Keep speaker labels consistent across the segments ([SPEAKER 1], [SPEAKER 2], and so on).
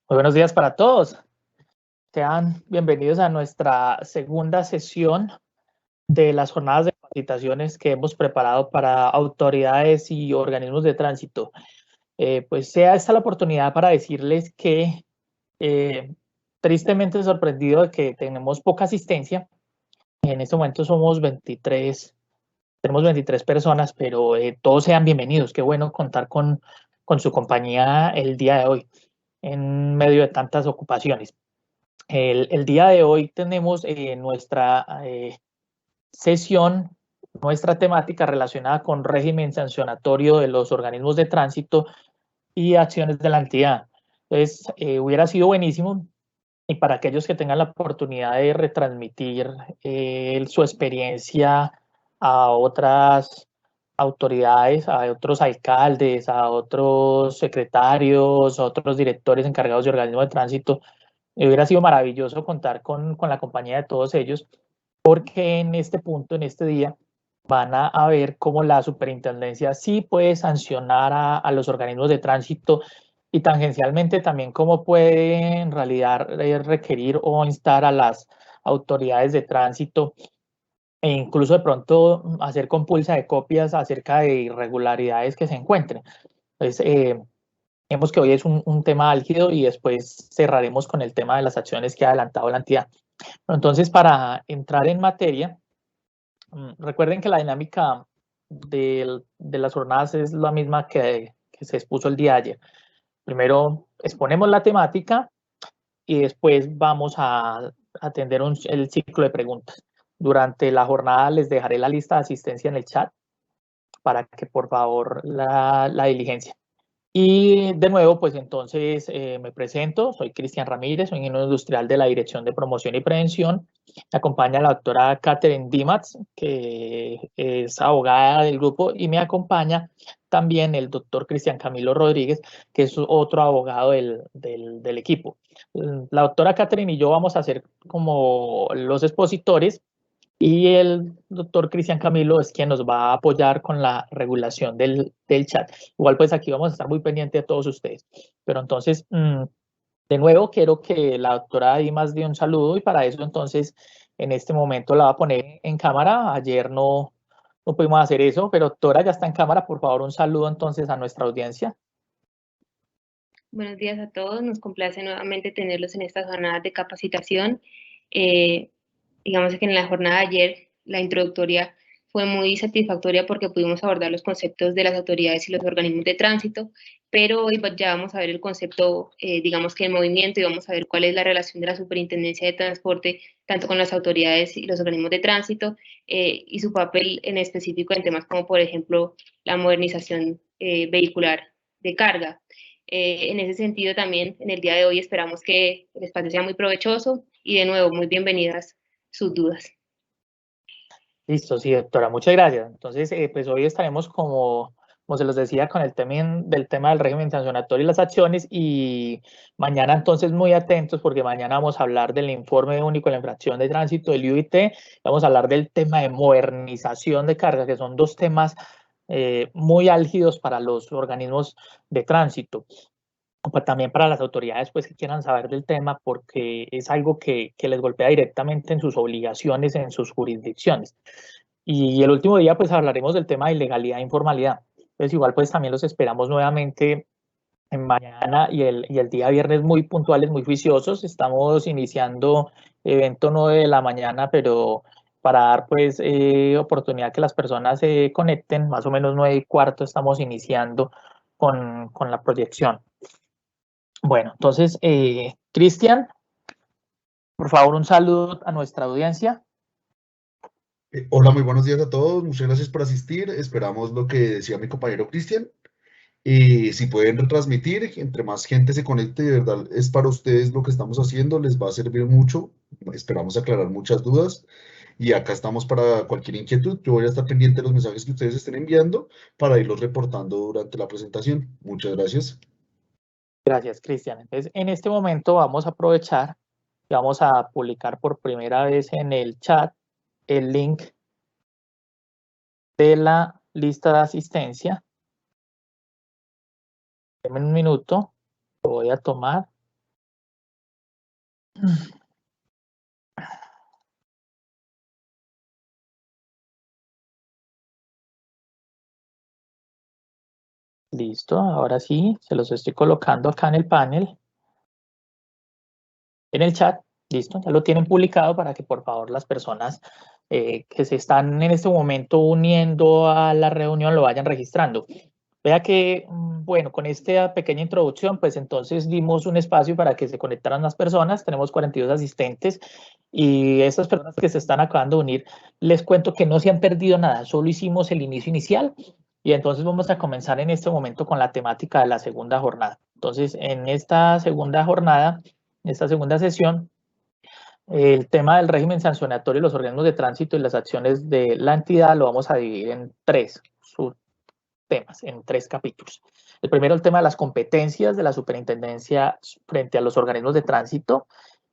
[SPEAKER 1] Muy buenos días para todos. Sean bienvenidos a nuestra segunda sesión de las jornadas de capacitaciones que hemos preparado para autoridades y organismos de tránsito. Pues sea esta la oportunidad para decirles que tristemente sorprendido de que tenemos poca asistencia. En este momento somos 23, tenemos 23 personas, pero todos sean bienvenidos. Qué bueno contar con su compañía el día de hoy en medio de tantas ocupaciones. El día de hoy tenemos nuestra sesión, nuestra temática relacionada con régimen sancionatorio de los organismos de tránsito y acciones de la entidad. Entonces, hubiera sido buenísimo y para aquellos que tengan la oportunidad de retransmitir su experiencia a otras autoridades, a otros alcaldes, a otros secretarios, a otros directores encargados de organismos de tránsito, hubiera sido maravilloso contar con la compañía de todos ellos, porque en este punto, en este día, van a ver cómo la superintendencia sí puede sancionar a los organismos de tránsito y tangencialmente también cómo puede en realidad requerir o instar a las autoridades de tránsito e incluso de pronto hacer compulsa de copias acerca de irregularidades que se encuentren. Entonces, vemos que hoy es un tema álgido y después cerraremos con el tema de las acciones que ha adelantado la entidad. Entonces, para entrar en materia, recuerden que la dinámica de las jornadas es la misma que se expuso el día de ayer. Primero exponemos la temática y después vamos a atender el ciclo de preguntas. Durante la jornada les dejaré la lista de asistencia en el chat para que por favor la diligencia. Y de nuevo, pues entonces me presento, soy Cristian Ramírez, soy ingeniero industrial de la Dirección de Promoción y Prevención. Me acompaña la doctora Catherine Dimatz, que es abogada del grupo, y me acompaña también el doctor Cristian Camilo Rodríguez, que es otro abogado del equipo. La doctora Catherine y yo vamos a ser como los expositores y el doctor Cristian Camilo es quien nos va a apoyar con la regulación del chat. Igual pues aquí vamos a estar muy pendientes de todos ustedes. Pero entonces, de nuevo, quiero que la doctora Dimas dé un saludo y para eso entonces en este momento la va a poner en cámara. Ayer no pudimos hacer eso, pero doctora ya está en cámara. Por favor, un saludo entonces a nuestra audiencia.
[SPEAKER 2] Buenos días a todos, nos complace nuevamente tenerlos en estas jornadas de capacitación. Eh, digamos que en la jornada de ayer la introductoria fue muy satisfactoria porque pudimos abordar los conceptos de las autoridades y los organismos de tránsito, pero hoy ya vamos a ver el concepto, digamos que el movimiento, y vamos a ver cuál es la relación de la Superintendencia de Transporte tanto con las autoridades y los organismos de tránsito y su papel en específico en temas como por ejemplo la modernización vehicular de carga. En ese sentido también en el día de hoy esperamos que el espacio sea muy provechoso y de nuevo muy bienvenidas sus dudas.
[SPEAKER 1] Listo, sí, doctora, muchas gracias. Entonces, pues hoy estaremos como se los decía, con el tema del régimen sancionatorio y las acciones y mañana entonces muy atentos porque mañana vamos a hablar del informe único de la infracción de tránsito del UIT, vamos a hablar del tema de modernización de carga, que son dos temas muy álgidos para los organismos de tránsito también para las autoridades pues que quieran saber del tema porque es algo que les golpea directamente en sus obligaciones, en sus jurisdicciones. Y el último día pues hablaremos del tema de ilegalidad e informalidad. Pues igual pues también los esperamos nuevamente en mañana y el día viernes muy puntuales, muy juiciosos. Estamos iniciando evento 9 de la mañana, pero para dar pues oportunidad que las personas se conecten, más o menos 9:15 estamos iniciando con la proyección. Bueno, entonces, Cristian, por favor, un saludo a nuestra audiencia.
[SPEAKER 3] Hola, muy buenos días a todos. Muchas gracias por asistir. Esperamos lo que decía mi compañero Cristian. Y si pueden retransmitir, entre más gente se conecte, de verdad es para ustedes lo que estamos haciendo, les va a servir mucho. Esperamos aclarar muchas dudas. Y acá estamos para cualquier inquietud. Yo voy a estar pendiente de los mensajes que ustedes estén enviando para irlos reportando durante la presentación. Muchas gracias.
[SPEAKER 1] Gracias, Cristian. Entonces, en este momento vamos a aprovechar y vamos a publicar por primera vez en el chat el link de la lista de asistencia. Denme un minuto, lo voy a tomar. Listo, ahora sí, se los estoy colocando acá en el panel, en el chat. Listo, ya lo tienen publicado para que por favor las personas que se están en este momento uniendo a la reunión lo vayan registrando. Vea que, bueno, con esta pequeña introducción, pues entonces dimos un espacio para que se conectaran más personas. Tenemos 42 asistentes y estas personas que se están acabando de unir, les cuento que no se han perdido nada, solo hicimos el inicio inicial y entonces vamos a comenzar en este momento con la temática de la segunda jornada. Entonces, en esta segunda jornada, en esta segunda sesión, el tema del régimen sancionatorio, los organismos de tránsito y las acciones de la entidad lo vamos a dividir en tres subtemas, en tres capítulos. El primero, el tema de las competencias de la superintendencia frente a los organismos de tránsito,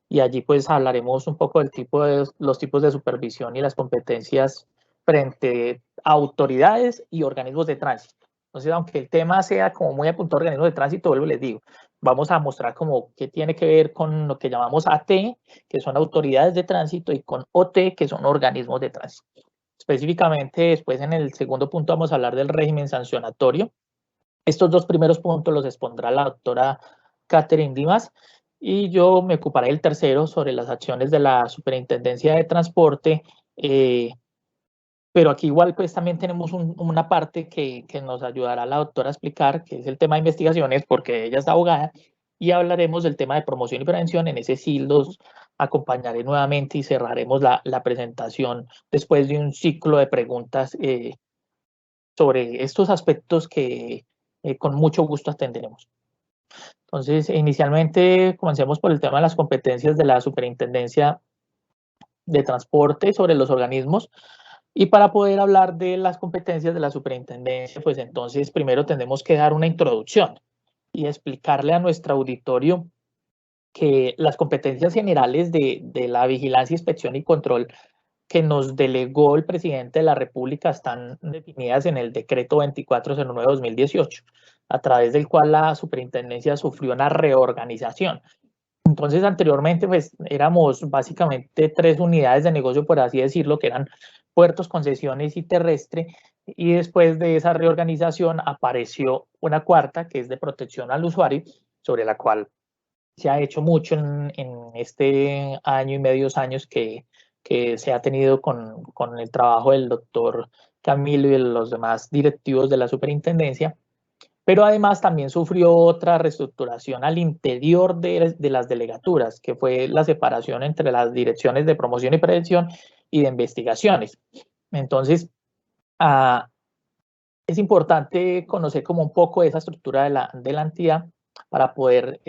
[SPEAKER 1] y allí pues hablaremos un poco del tipo de los tipos de supervisión y las competencias frente a autoridades y organismos de tránsito. Entonces, aunque el tema sea como muy apuntado a organismos de tránsito, vuelvo y les digo, vamos a mostrar como qué tiene que ver con lo que llamamos AT, que son autoridades de tránsito, y con OT, que son organismos de tránsito. Específicamente, después en el segundo punto vamos a hablar del régimen sancionatorio. Estos dos primeros puntos los expondrá la doctora Catherine Dimas y yo me ocuparé del tercero sobre las acciones de la Superintendencia de Transporte, pero aquí igual pues también tenemos una parte que nos ayudará la doctora a explicar, que es el tema de investigaciones, porque ella es abogada, y hablaremos del tema de promoción y prevención. En ese sí los acompañaré nuevamente y cerraremos la presentación después de un ciclo de preguntas sobre estos aspectos que con mucho gusto atenderemos. Entonces, inicialmente comencemos por el tema de las competencias de la Superintendencia de Transporte sobre los organismos. Y para poder hablar de las competencias de la superintendencia, pues entonces primero tendremos que dar una introducción y explicarle a nuestro auditorio que las competencias generales de la vigilancia, inspección y control que nos delegó el presidente de la República están definidas en el decreto 2409-2018, a través del cual la superintendencia sufrió una reorganización. Entonces, anteriormente, pues éramos básicamente tres unidades de negocio, por así decirlo, que eran puertos, concesiones y terrestre, y después de esa reorganización apareció una cuarta, que es de protección al usuario, sobre la cual se ha hecho mucho en este año y medio, 2 años que se ha tenido con el trabajo del doctor Camilo y de los demás directivos de la superintendencia. Pero además también sufrió otra reestructuración al interior de las delegaturas, que fue la separación entre las direcciones de promoción y prevención y de investigaciones. Entonces, es importante conocer como un poco esa estructura de la entidad para poder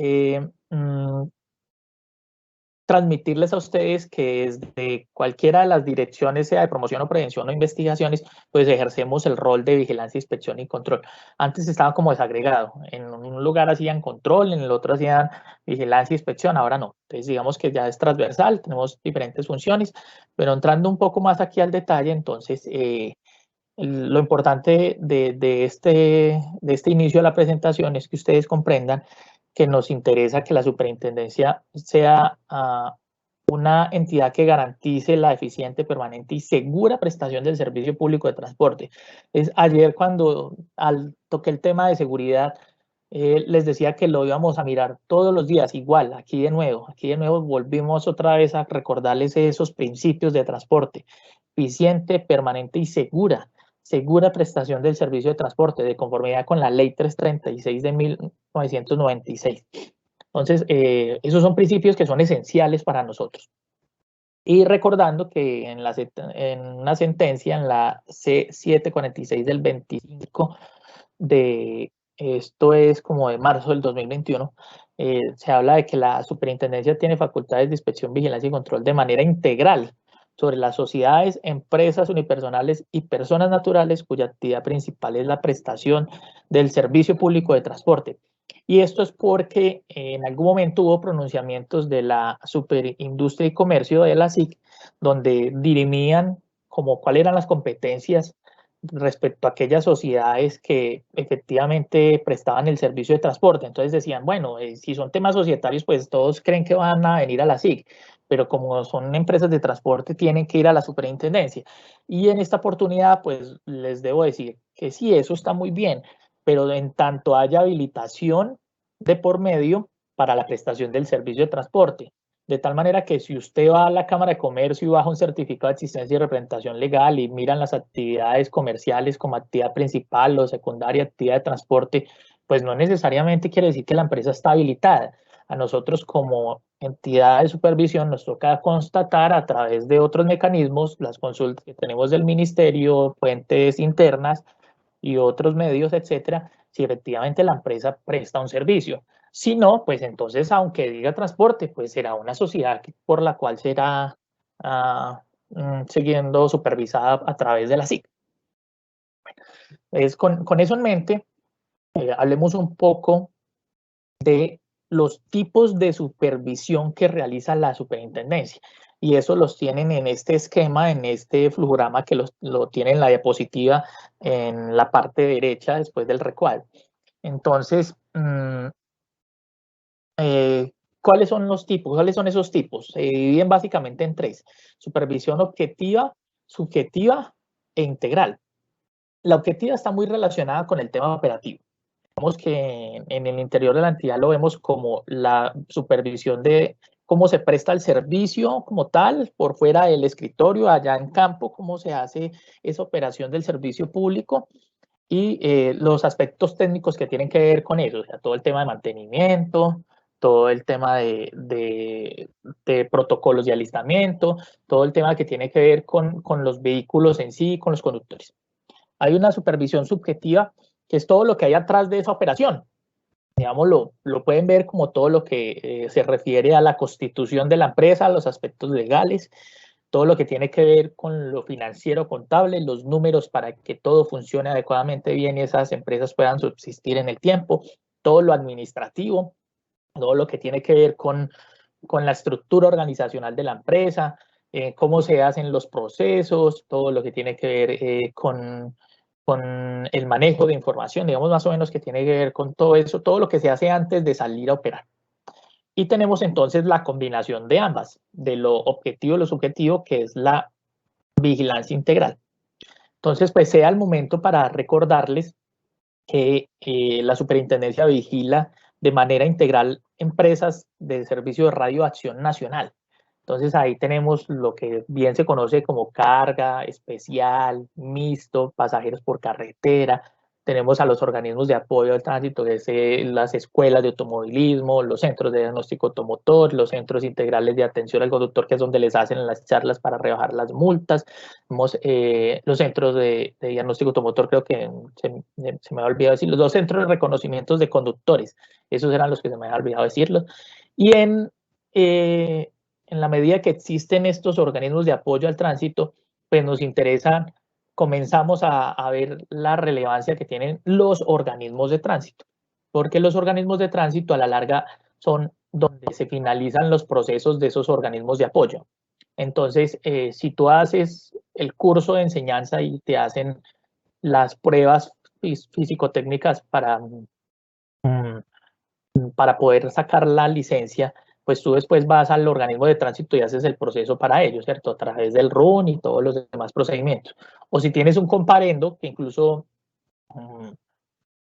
[SPEAKER 1] transmitirles a ustedes que desde cualquiera de las direcciones, sea de promoción o prevención o investigaciones, pues ejercemos el rol de vigilancia, inspección y control. Antes estaba como desagregado, en un lugar hacían control, en el otro hacían vigilancia, inspección, ahora no. Entonces digamos que ya es transversal, tenemos diferentes funciones, pero entrando un poco más aquí al detalle, entonces lo importante de este inicio de la presentación es que ustedes comprendan que nos interesa que la superintendencia sea una entidad que garantice la eficiente, permanente y segura prestación del servicio público de transporte. Ayer cuando toqué el tema de seguridad, les decía que lo íbamos a mirar todos los días, igual, aquí de nuevo volvimos otra vez a recordarles esos principios de transporte: eficiente, permanente y segura prestación del servicio de transporte, de conformidad con la Ley 336 de 1996. Entonces, esos son principios que son esenciales para nosotros. Y recordando que en una sentencia, en la C746 del 25 de, esto es como de marzo del 2021, se habla de que la superintendencia tiene facultades de inspección, vigilancia y control de manera integral sobre las sociedades, empresas unipersonales y personas naturales cuya actividad principal es la prestación del servicio público de transporte. Y esto es porque en algún momento hubo pronunciamientos de la Superindustria y Comercio de la SIC, donde dirimían como cuáles eran las competencias respecto a aquellas sociedades que efectivamente prestaban el servicio de transporte. Entonces decían, bueno, si son temas societarios, pues todos creen que van a venir a la SIC, pero como son empresas de transporte, tienen que ir a la superintendencia. Y en esta oportunidad, pues les debo decir que sí, eso está muy bien, pero en tanto haya habilitación de por medio para la prestación del servicio de transporte. De tal manera que si usted va a la Cámara de Comercio y baja un certificado de existencia y representación legal y miran las actividades comerciales como actividad principal o secundaria, actividad de transporte, pues no necesariamente quiere decir que la empresa está habilitada. A nosotros como entidad de supervisión nos toca constatar a través de otros mecanismos, las consultas que tenemos del ministerio, fuentes internas y otros medios, etcétera, si efectivamente la empresa presta un servicio. Si no, pues entonces, aunque diga transporte, pues será una sociedad por la cual será siguiendo supervisada a través de la SIC. Con eso en mente, hablemos un poco de los tipos de supervisión que realiza la superintendencia. Y eso los tienen en este esquema, en este flujograma que lo tienen en la diapositiva en la parte derecha después del recuadro. Entonces, ¿cuáles son los tipos? ¿Cuáles son esos tipos? Se dividen básicamente en tres: supervisión objetiva, subjetiva e integral. La objetiva está muy relacionada con el tema operativo. Digamos que en el interior de la entidad lo vemos como la supervisión de cómo se presta el servicio como tal, por fuera del escritorio, allá en campo, cómo se hace esa operación del servicio público y los aspectos técnicos que tienen que ver con eso, o sea, todo el tema de mantenimiento, todo el tema de protocolos de alistamiento, todo el tema que tiene que ver con los vehículos en sí, con los conductores. Hay una supervisión subjetiva, que es todo lo que hay atrás de esa operación. Digamos, lo pueden ver como todo lo que se refiere a la constitución de la empresa, a los aspectos legales, todo lo que tiene que ver con lo financiero contable, los números para que todo funcione adecuadamente bien y esas empresas puedan subsistir en el tiempo, todo lo administrativo, todo lo que tiene que ver con la estructura organizacional de la empresa, cómo se hacen los procesos, todo lo que tiene que ver con el manejo de información, digamos más o menos que tiene que ver con todo eso, todo lo que se hace antes de salir a operar. Y tenemos entonces la combinación de ambas, de lo objetivo y lo subjetivo, que es la vigilancia integral. Entonces, pues sea el momento para recordarles que la superintendencia vigila de manera integral empresas de servicio de radioacción nacional. Entonces ahí tenemos lo que bien se conoce como carga, especial, mixto, pasajeros por carretera. Tenemos a los organismos de apoyo al tránsito, que es las escuelas de automovilismo, los centros de diagnóstico automotor, los centros integrales de atención al conductor, que es donde les hacen las charlas para rebajar las multas. Tenemos los centros de diagnóstico automotor, creo que se me ha olvidado decir, los dos centros de reconocimientos de conductores, esos eran los que se me había olvidado decirlos. Y en la medida que existen estos organismos de apoyo al tránsito, pues nos interesan, comenzamos a ver la relevancia que tienen los organismos de tránsito, porque los organismos de tránsito a la larga son donde se finalizan los procesos de esos organismos de apoyo. Entonces, si tú haces el curso de enseñanza y te hacen las pruebas físico-técnicas para poder sacar la licencia, pues tú después vas al organismo de tránsito y haces el proceso para ello, ¿cierto? A través del RUN y todos los demás procedimientos. O si tienes un comparendo, que incluso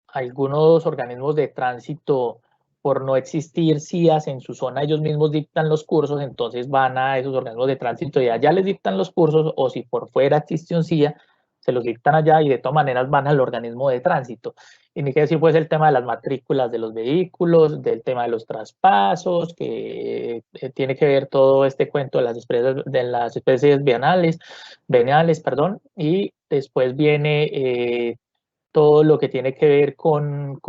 [SPEAKER 1] algunos organismos de tránsito, por no existir CIAs en su zona, ellos mismos dictan los cursos, entonces van a esos organismos de tránsito y allá les dictan los cursos, o si por fuera existe un CIA, se los dictan allá y de todas maneras van al organismo de tránsito. Y ni que decir pues el tema de las matrículas de los vehículos, del tema de los traspasos, que tiene que ver todo este cuento de las especies veniales, y después viene todo lo que tiene que ver con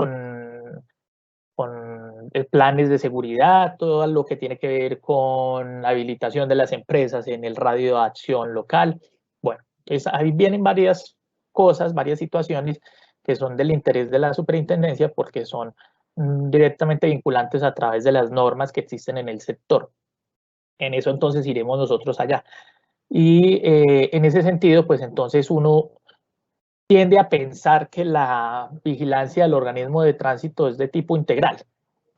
[SPEAKER 1] planes de seguridad, todo lo que tiene que ver con la habilitación de las empresas en el radio de acción local. Bueno, ahí vienen varias cosas, varias situaciones que son del interés de la superintendencia porque son directamente vinculantes a través de las normas que existen en el sector. En eso entonces iremos nosotros allá. Y en ese sentido, pues entonces uno tiende a pensar que la vigilancia del organismo de tránsito es de tipo integral,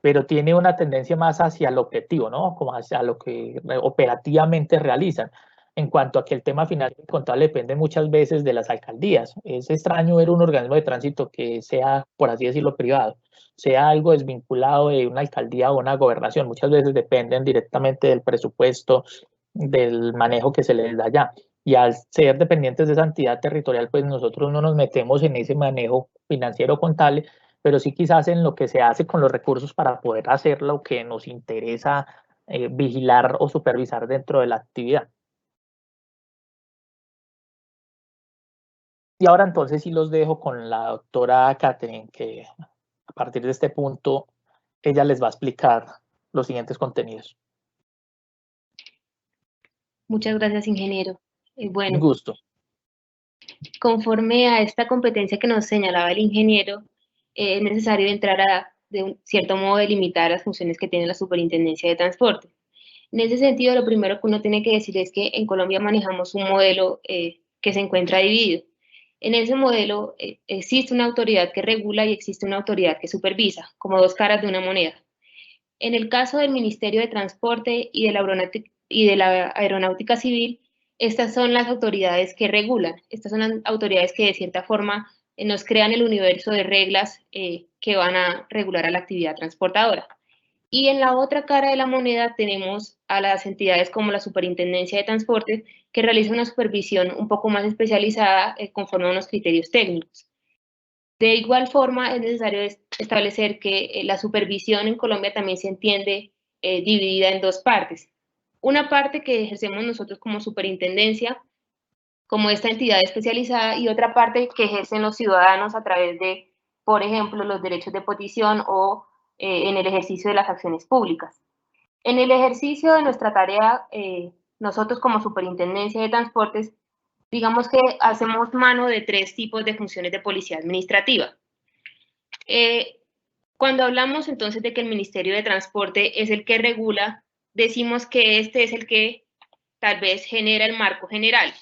[SPEAKER 1] pero tiene una tendencia más hacia el objetivo, ¿no? Como hacia lo que operativamente realizan. En cuanto a que el tema final y contable depende muchas veces de las alcaldías. Es extraño ver un organismo de tránsito que sea, por así decirlo, privado, sea algo desvinculado de una alcaldía o una gobernación. Muchas veces dependen directamente del presupuesto, del manejo que se les da allá. Y al ser dependientes de esa entidad territorial, pues nosotros no nos metemos en ese manejo financiero contable, pero sí quizás en lo que se hace con los recursos para poder hacer lo que nos interesa vigilar o supervisar dentro de la actividad. Y ahora entonces sí los dejo con la doctora Catherine, que a partir de este punto ella les va a explicar los siguientes contenidos.
[SPEAKER 2] Muchas gracias, ingeniero.
[SPEAKER 1] Un
[SPEAKER 2] Bueno,
[SPEAKER 1] gusto.
[SPEAKER 2] conforme a esta competencia que nos señalaba el ingeniero, es necesario entrar a, de un cierto modo, delimitar las funciones que tiene la Superintendencia de Transporte. En ese sentido, lo primero que uno tiene que decir es que en Colombia manejamos un modelo que se encuentra dividido. En ese modelo existe una autoridad que regula y existe una autoridad que supervisa, como dos caras de una moneda. En el caso del Ministerio de Transporte y de la Aeronáutica Civil, estas son las autoridades que regulan, estas son las autoridades que de cierta forma nos crean el universo de reglas que van a regular a la actividad transportadora. Y en la otra cara de la moneda tenemos a las entidades como la Superintendencia de Transporte, que realiza una supervisión un poco más especializada conforme a unos criterios técnicos. De igual forma, es necesario establecer que la supervisión en Colombia también se entiende dividida en dos partes. Una parte que ejercemos nosotros como superintendencia, como esta entidad especializada, y otra parte que ejercen los ciudadanos a través de, por ejemplo, los derechos de petición o en el ejercicio de las acciones públicas. En el ejercicio de nuestra tarea, nosotros como Superintendencia de Transportes, digamos que hacemos mano de tres tipos de funciones de policía administrativa. Cuando hablamos entonces de que el Ministerio de Transporte es el que regula, decimos que este es el que tal vez genera el marco general.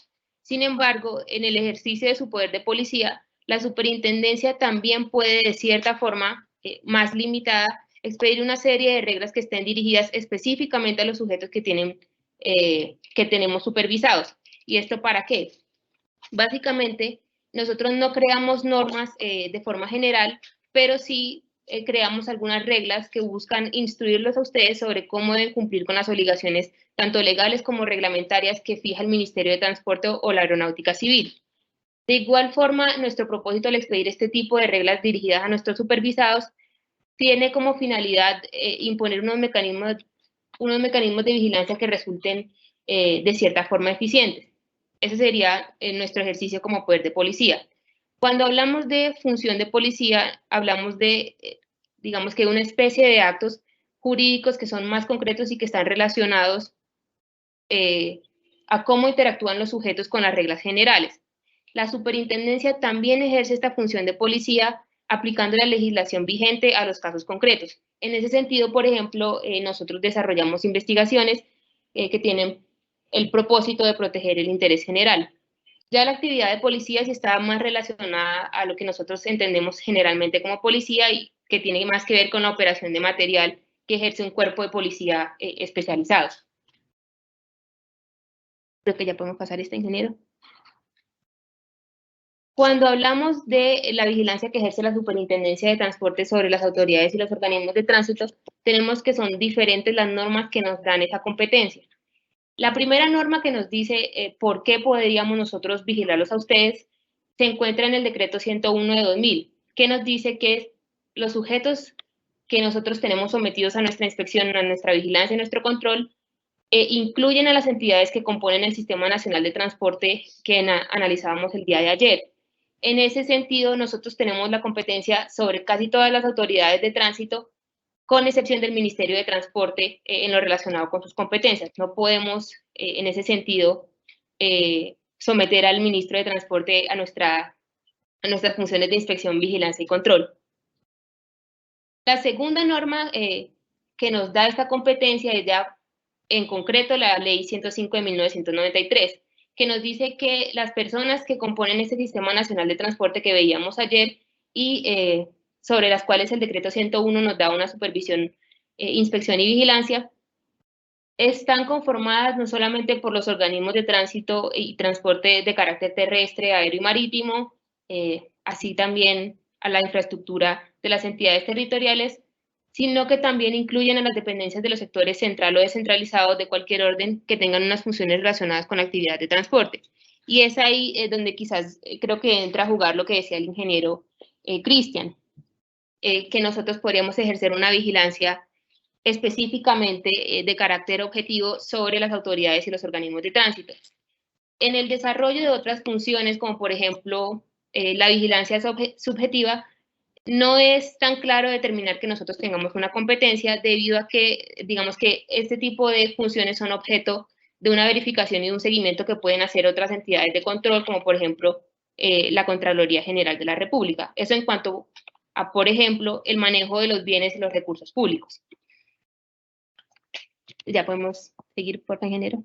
[SPEAKER 2] Sin embargo, en el ejercicio de su poder de policía, la superintendencia también puede, de cierta forma más limitada, expedir una serie de reglas que estén dirigidas específicamente a los sujetos que tenemos supervisados. ¿Y esto para qué? Básicamente, nosotros no creamos normas de forma general, pero sí creamos algunas reglas que buscan instruirlos a ustedes sobre cómo deben cumplir con las obligaciones tanto legales como reglamentarias que fija el Ministerio de Transporte o la Aeronáutica Civil. De igual forma, nuestro propósito al expedir este tipo de reglas dirigidas a nuestros supervisados tiene como finalidad imponer unos mecanismos de vigilancia que resulten de cierta forma eficientes. Ese sería nuestro ejercicio como poder de policía. Cuando hablamos de función de policía, hablamos de, digamos que una especie de actos jurídicos que son más concretos y que están relacionados a cómo interactúan los sujetos con las reglas generales. La superintendencia también ejerce esta función de policía aplicando la legislación vigente a los casos concretos. En ese sentido, por ejemplo, nosotros desarrollamos investigaciones que tienen el propósito de proteger el interés general. Ya la actividad de policía sí está más relacionada a lo que nosotros entendemos generalmente como policía y que tiene más que ver con la operación de material que ejerce un cuerpo de policía especializado. Creo que ya podemos pasar este, ingeniero. Cuando hablamos de la vigilancia que ejerce la Superintendencia de Transporte sobre las autoridades y los organismos de tránsito, tenemos que son diferentes las normas que nos dan esa competencia. La primera norma que nos dice por qué podríamos nosotros vigilarlos a ustedes se encuentra en el decreto 101 de 2000, que nos dice que los sujetos que nosotros tenemos sometidos a nuestra inspección, a nuestra vigilancia, a nuestro control, incluyen a las entidades que componen el Sistema Nacional de Transporte que analizábamos el día de ayer. En ese sentido, nosotros tenemos la competencia sobre casi todas las autoridades de tránsito, con excepción del Ministerio de Transporte en lo relacionado con sus competencias. No podemos, en ese sentido, someter al Ministro de Transporte a nuestras funciones de inspección, vigilancia y control. La segunda norma que nos da esta competencia es ya, en concreto, la Ley 105 de 1993, que nos dice que las personas que componen este Sistema Nacional de Transporte que veíamos ayer y sobre las cuales el decreto 101 nos da una supervisión, inspección y vigilancia, están conformadas no solamente por los organismos de tránsito y transporte de carácter terrestre, aéreo y marítimo, así también a la infraestructura de las entidades territoriales, sino que también incluyen a las dependencias de los sectores central o descentralizados de cualquier orden que tengan unas funciones relacionadas con la actividad de transporte. Y es ahí donde quizás creo que entra a jugar lo que decía el ingeniero Cristian, que nosotros podríamos ejercer una vigilancia específicamente de carácter objetivo sobre las autoridades y los organismos de tránsito. En el desarrollo de otras funciones, como por ejemplo la vigilancia subjetiva, no es tan claro determinar que nosotros tengamos una competencia debido a que, digamos que este tipo de funciones son objeto de una verificación y de un seguimiento que pueden hacer otras entidades de control, como por ejemplo la Contraloría General de la República. Eso en cuanto a, por ejemplo, el manejo de los bienes y los recursos públicos. Ya podemos seguir, por favor, ingeniero.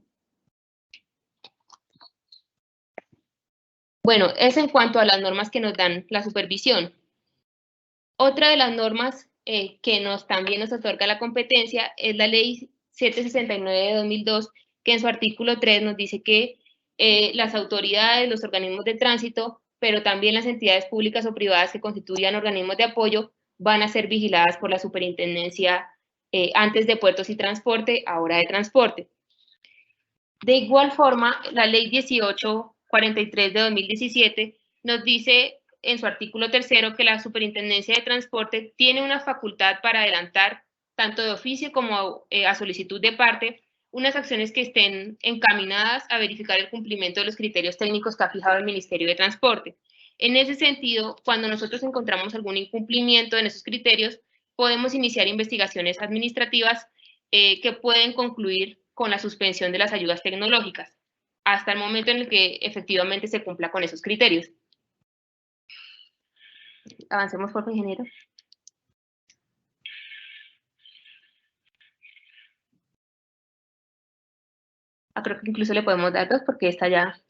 [SPEAKER 2] Bueno, eso en cuanto a las normas que nos dan la supervisión. Otra de las normas que también nos otorga la competencia es la Ley 769 de 2002, que en su artículo 3 nos dice que las autoridades, los organismos de tránsito, pero también las entidades públicas o privadas que constituyan organismos de apoyo, van a ser vigiladas por la superintendencia antes de puertos y transporte, ahora de transporte. De igual forma, la Ley 1843 de 2017 nos dice en su artículo 3 que la Superintendencia de Transporte tiene una facultad para adelantar, tanto de oficio como a solicitud de parte, unas acciones que estén encaminadas a verificar el cumplimiento de los criterios técnicos que ha fijado el Ministerio de Transporte. En ese sentido, cuando nosotros encontramos algún incumplimiento en esos criterios, podemos iniciar investigaciones administrativas que pueden concluir con la suspensión de las ayudas tecnológicas, hasta el momento en el que efectivamente se cumpla con esos criterios. Avancemos, por favor, ingeniero. Creo que incluso le podemos dar dos porque esta ya,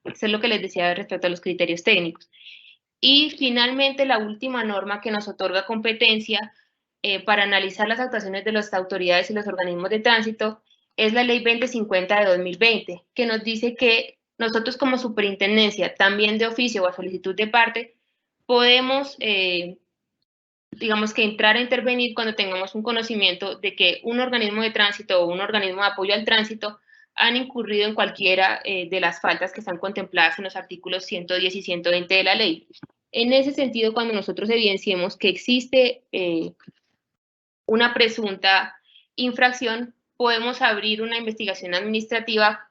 [SPEAKER 2] eso es lo que les decía respecto a los criterios técnicos. Y finalmente, la última norma que nos otorga competencia para analizar las actuaciones de las autoridades y los organismos de tránsito es la Ley 2050 de 2020, que nos dice que nosotros como superintendencia, también de oficio o a solicitud de parte, podemos, digamos que entrar a intervenir cuando tengamos un conocimiento de que un organismo de tránsito o un organismo de apoyo al tránsito han incurrido en cualquiera de las faltas que están contempladas en los artículos 110 y 120 de la ley. En ese sentido, cuando nosotros evidenciemos que existe una presunta infracción, podemos abrir una investigación administrativa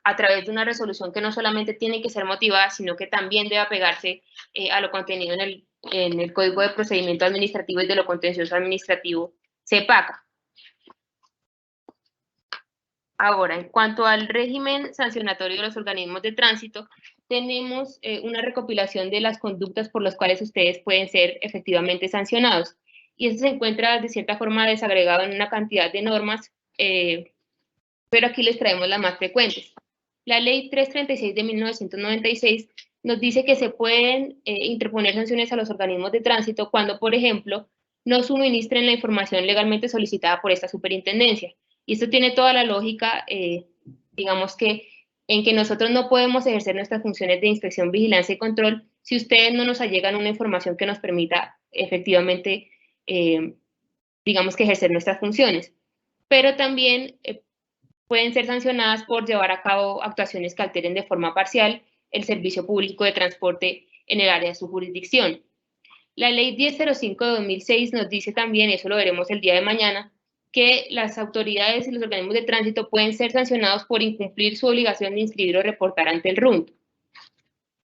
[SPEAKER 2] a través de una resolución que no solamente tiene que ser motivada, sino que también debe apegarse a lo contenido en el Código de Procedimiento Administrativo y de lo Contencioso Administrativo, CEPACA. Ahora, en cuanto al régimen sancionatorio de los organismos de tránsito, tenemos una recopilación de las conductas por las cuales ustedes pueden ser efectivamente sancionados. Y esto se encuentra de cierta forma desagregado en una cantidad de normas, pero aquí les traemos las más frecuentes. La Ley 336 de 1996 nos dice que se pueden interponer sanciones a los organismos de tránsito cuando, por ejemplo, no suministren la información legalmente solicitada por esta superintendencia. Y esto tiene toda la lógica, digamos que, en que nosotros no podemos ejercer nuestras funciones de inspección, vigilancia y control si ustedes no nos allegan una información que nos permita efectivamente, digamos que ejercer nuestras funciones. Pero también pueden ser sancionadas por llevar a cabo actuaciones que alteren de forma parcial el servicio público de transporte en el área de su jurisdicción. La Ley 1005 de 2006 nos dice también, eso lo veremos el día de mañana, que las autoridades y los organismos de tránsito pueden ser sancionados por incumplir su obligación de inscribir o reportar ante el RUNT.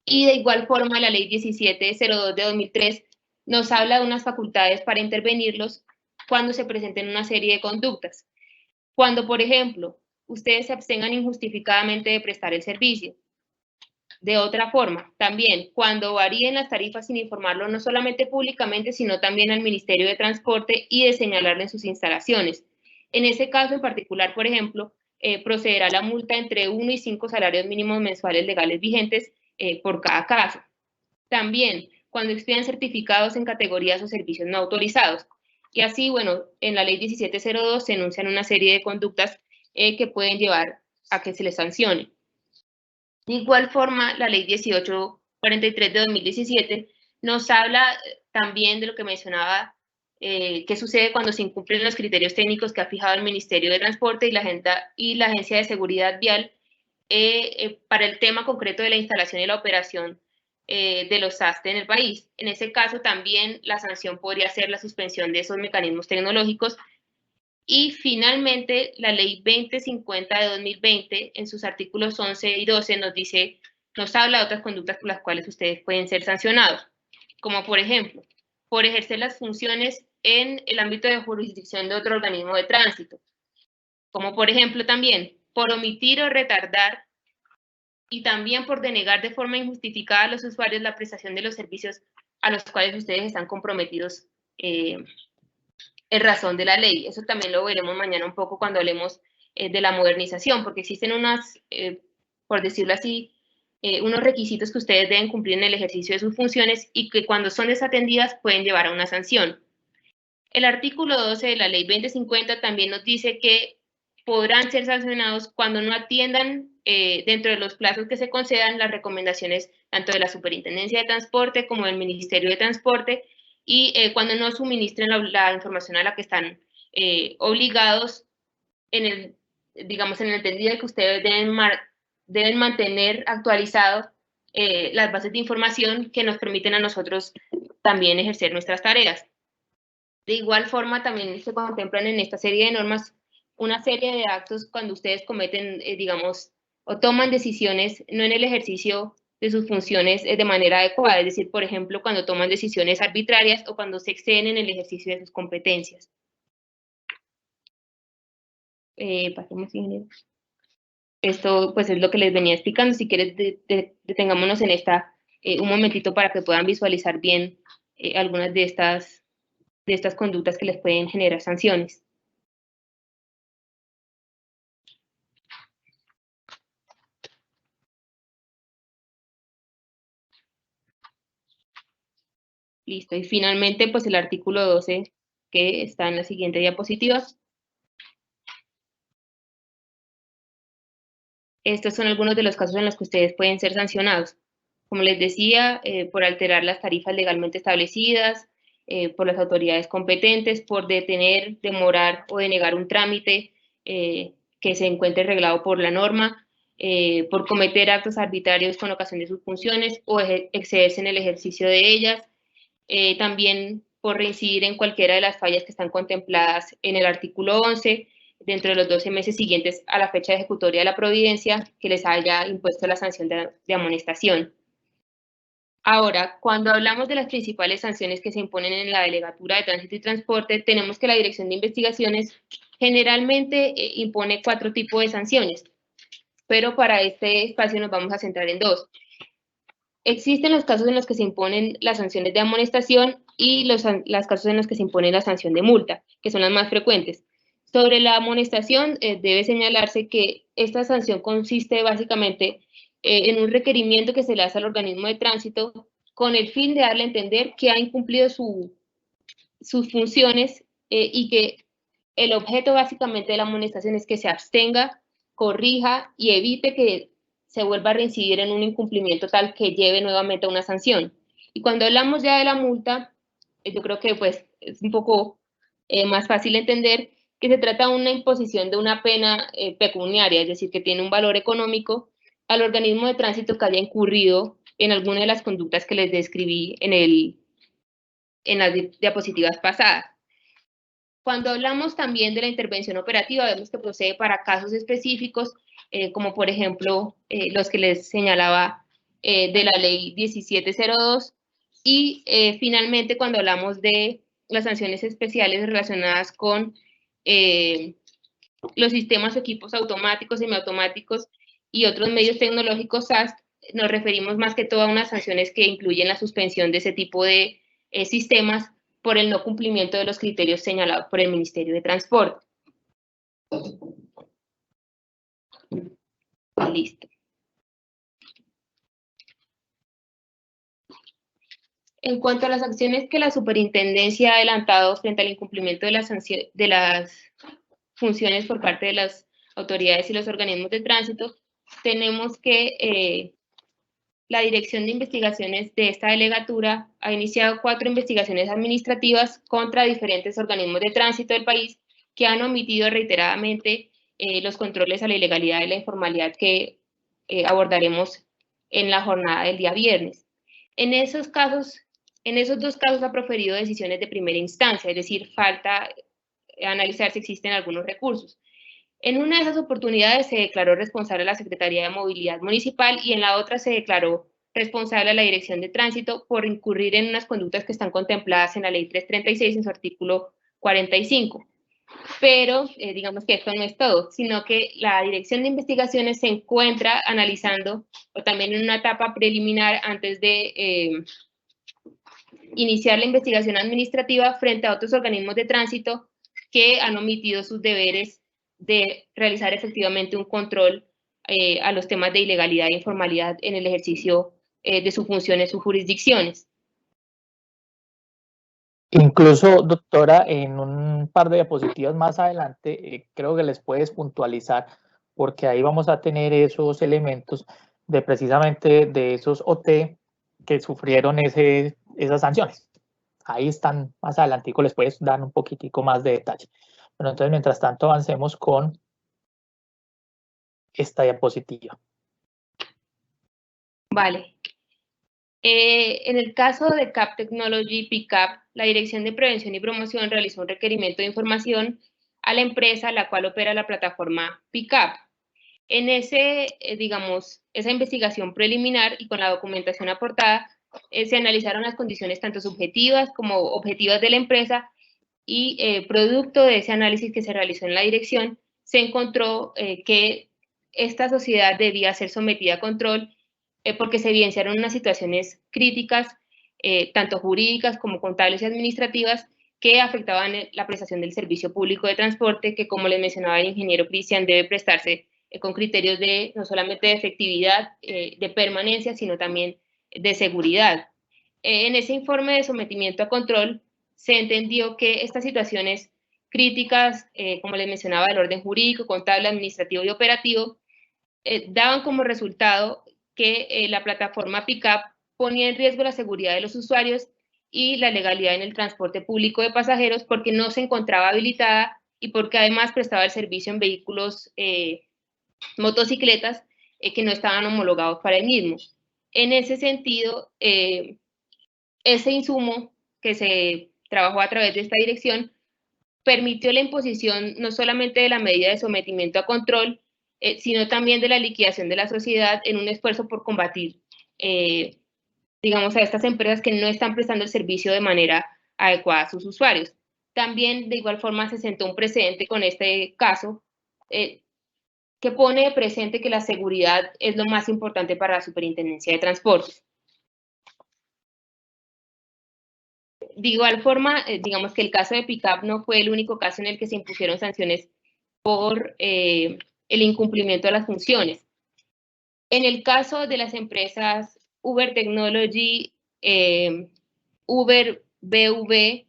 [SPEAKER 2] Y de igual forma, la Ley 1702 de 2003 nos habla de unas facultades para intervenirlos cuando se presenten una serie de conductas. Cuando, por ejemplo, ustedes se abstengan injustificadamente de prestar el servicio. De otra forma, también, cuando varíen las tarifas sin informarlo no solamente públicamente, sino también al Ministerio de Transporte y de señalarlo en sus instalaciones. En ese caso en particular, por ejemplo, procederá a la multa entre 1 y 5 salarios mínimos mensuales legales vigentes por cada caso. También, cuando expidan certificados en categorías o servicios no autorizados. Y así, bueno, en la ley 1702 se enuncian una serie de conductas que pueden llevar a que se les sancione. De igual forma, la ley 1843 de 2017 nos habla también de lo que mencionaba, qué sucede cuando se incumplen los criterios técnicos que ha fijado el Ministerio de Transporte y la Agencia de Seguridad Vial para el tema concreto de la instalación y la operación de los SAST en el país. En ese caso también la sanción podría ser la suspensión de esos mecanismos tecnológicos. Y finalmente la ley 2050 de 2020 en sus artículos 11 y 12 nos habla de otras conductas por las cuales ustedes pueden ser sancionados, como por ejemplo, por ejercer las funciones en el ámbito de jurisdicción de otro organismo de tránsito, como por ejemplo también por omitir o retardar y también por denegar de forma injustificada a los usuarios la prestación de los servicios a los cuales ustedes están comprometidos en razón de la ley. Eso también lo veremos mañana un poco cuando hablemos de la modernización, porque existen por decirlo así, unos requisitos que ustedes deben cumplir en el ejercicio de sus funciones y que cuando son desatendidas pueden llevar a una sanción. El artículo 12 de la ley 2050 también nos dice que podrán ser sancionados cuando no atiendan dentro de los plazos que se concedan las recomendaciones tanto de la Superintendencia de Transporte como del Ministerio de Transporte y cuando no suministren la información a la que están obligados digamos, en el entendido de que ustedes deben mantener actualizados las bases de información que nos permiten a nosotros también ejercer nuestras tareas. De igual forma, también se contemplan en esta serie de normas una serie de actos cuando ustedes cometen, digamos, o toman decisiones no en el ejercicio de sus funciones de manera adecuada, es decir, por ejemplo, cuando toman decisiones arbitrarias o cuando se exceden en el ejercicio de sus competencias. Pasemos, ingeniero. Esto pues es lo que les venía explicando. Si quieres, detengámonos en esta un momentito para que puedan visualizar bien algunas de estas conductas que les pueden generar sanciones. Listo. Y finalmente, pues el artículo 12, que está en la siguiente diapositiva. Estos son algunos de los casos en los que ustedes pueden ser sancionados. Como les decía, por alterar las tarifas legalmente establecidas, por las autoridades competentes, por detener, demorar o denegar un trámite que se encuentre reglado por la norma, por cometer actos arbitrarios con ocasión de sus funciones o excederse en el ejercicio de ellas, también por reincidir en cualquiera de las fallas que están contempladas en el artículo 11, dentro de los 12 meses siguientes a la fecha ejecutoria de la providencia que les haya impuesto la sanción de amonestación. Ahora, cuando hablamos de las principales sanciones que se imponen en la Delegatura de Tránsito y Transporte, tenemos que la Dirección de Investigaciones generalmente impone 4 tipos de sanciones, pero para este espacio nos vamos a centrar en 2. Existen los casos en los que se imponen las sanciones de amonestación y los casos en los que se impone la sanción de multa, que son las más frecuentes. Sobre la amonestación, debe señalarse que esta sanción consiste básicamente en un requerimiento que se le hace al organismo de tránsito con el fin de darle a entender que ha incumplido sus funciones y que el objeto básicamente de la amonestación es que se abstenga, corrija y evite que se vuelva a reincidir en un incumplimiento tal que lleve nuevamente a una sanción. Y cuando hablamos ya de la multa, yo creo que pues es un poco más fácil entender que se trata de una imposición de una pena pecuniaria, es decir, que tiene un valor económico al organismo de tránsito que haya incurrido en alguna de las conductas que les describí en las diapositivas pasadas. Cuando hablamos también de la intervención operativa, vemos que procede para casos específicos, como por ejemplo los que les señalaba de la ley 1702, y finalmente cuando hablamos de las sanciones especiales relacionadas con los sistemas o equipos automáticos, semiautomáticos y otros medios tecnológicos SAST, nos referimos más que todo a unas sanciones que incluyen la suspensión de ese tipo de sistemas por el no cumplimiento de los criterios señalados por el Ministerio de Transporte. Listo. En cuanto a las acciones que la superintendencia ha adelantado frente al incumplimiento de las funciones por parte de las autoridades y los organismos de tránsito, tenemos que la Dirección de Investigaciones de esta delegatura ha iniciado 4 investigaciones administrativas contra diferentes organismos de tránsito del país que han omitido reiteradamente los controles a la ilegalidad y la informalidad que abordaremos en la jornada del día viernes. En esos 2 casos ha proferido decisiones de primera instancia, es decir, falta analizar si existen algunos recursos. En una de esas oportunidades se declaró responsable a la Secretaría de Movilidad Municipal y en la otra se declaró responsable a la Dirección de Tránsito por incurrir en unas conductas que están contempladas en la Ley 336 en su artículo 45. Pero digamos que esto no es todo, sino que la Dirección de Investigaciones se encuentra analizando, o también en una etapa preliminar antes de iniciar la investigación administrativa frente a otros organismos de tránsito que han omitido sus deberes de realizar efectivamente un control a los temas de ilegalidad e informalidad en el ejercicio de su función en sus jurisdicciones.
[SPEAKER 1] Incluso, doctora, en un par de diapositivas más adelante, creo que les puedes puntualizar, porque ahí vamos a tener esos elementos de precisamente de esos OT que sufrieron esas sanciones. Ahí están más adelantico, les puedes dar un poquitico más de detalle. Bueno, entonces, mientras tanto, avancemos con esta diapositiva.
[SPEAKER 2] Vale. En el caso de CAP Technology PICAP, la Dirección de Prevención y Promoción realizó un requerimiento de información a la empresa a la cual opera la plataforma PICAP. En esa investigación preliminar y con la documentación aportada, se analizaron las condiciones tanto subjetivas como objetivas de la empresa y producto de ese análisis que se realizó en la dirección, se encontró que esta sociedad debía ser sometida a control porque se evidenciaron unas situaciones críticas, tanto jurídicas como contables y administrativas, que afectaban la prestación del servicio público de transporte, que como les mencionaba el ingeniero Cristian, debe prestarse con criterios de no solamente de efectividad, de permanencia, sino también de seguridad. En ese informe de sometimiento a control se entendió que estas situaciones críticas, como les mencionaba, del orden jurídico, contable, administrativo y operativo, daban como resultado que la plataforma PICAP ponía en riesgo la seguridad de los usuarios y la legalidad en el transporte público de pasajeros porque no se encontraba habilitada y porque además prestaba el servicio en vehículos, motocicletas, que no estaban homologados para el mismo. En ese sentido, ese insumo que se trabajó a través de esta dirección permitió la imposición no solamente de la medida de sometimiento a control, sino también de la liquidación de la sociedad en un esfuerzo por combatir, digamos, a estas empresas que no están prestando el servicio de manera adecuada a sus usuarios. También, de igual forma, se sentó un precedente con este caso que pone de presente que la seguridad es lo más importante para la Superintendencia de Transportes. De igual forma, digamos que el caso de PICAP no fue el único caso en el que se impusieron sanciones por el incumplimiento de las funciones. En el caso de las empresas Uber Technology, Uber BV,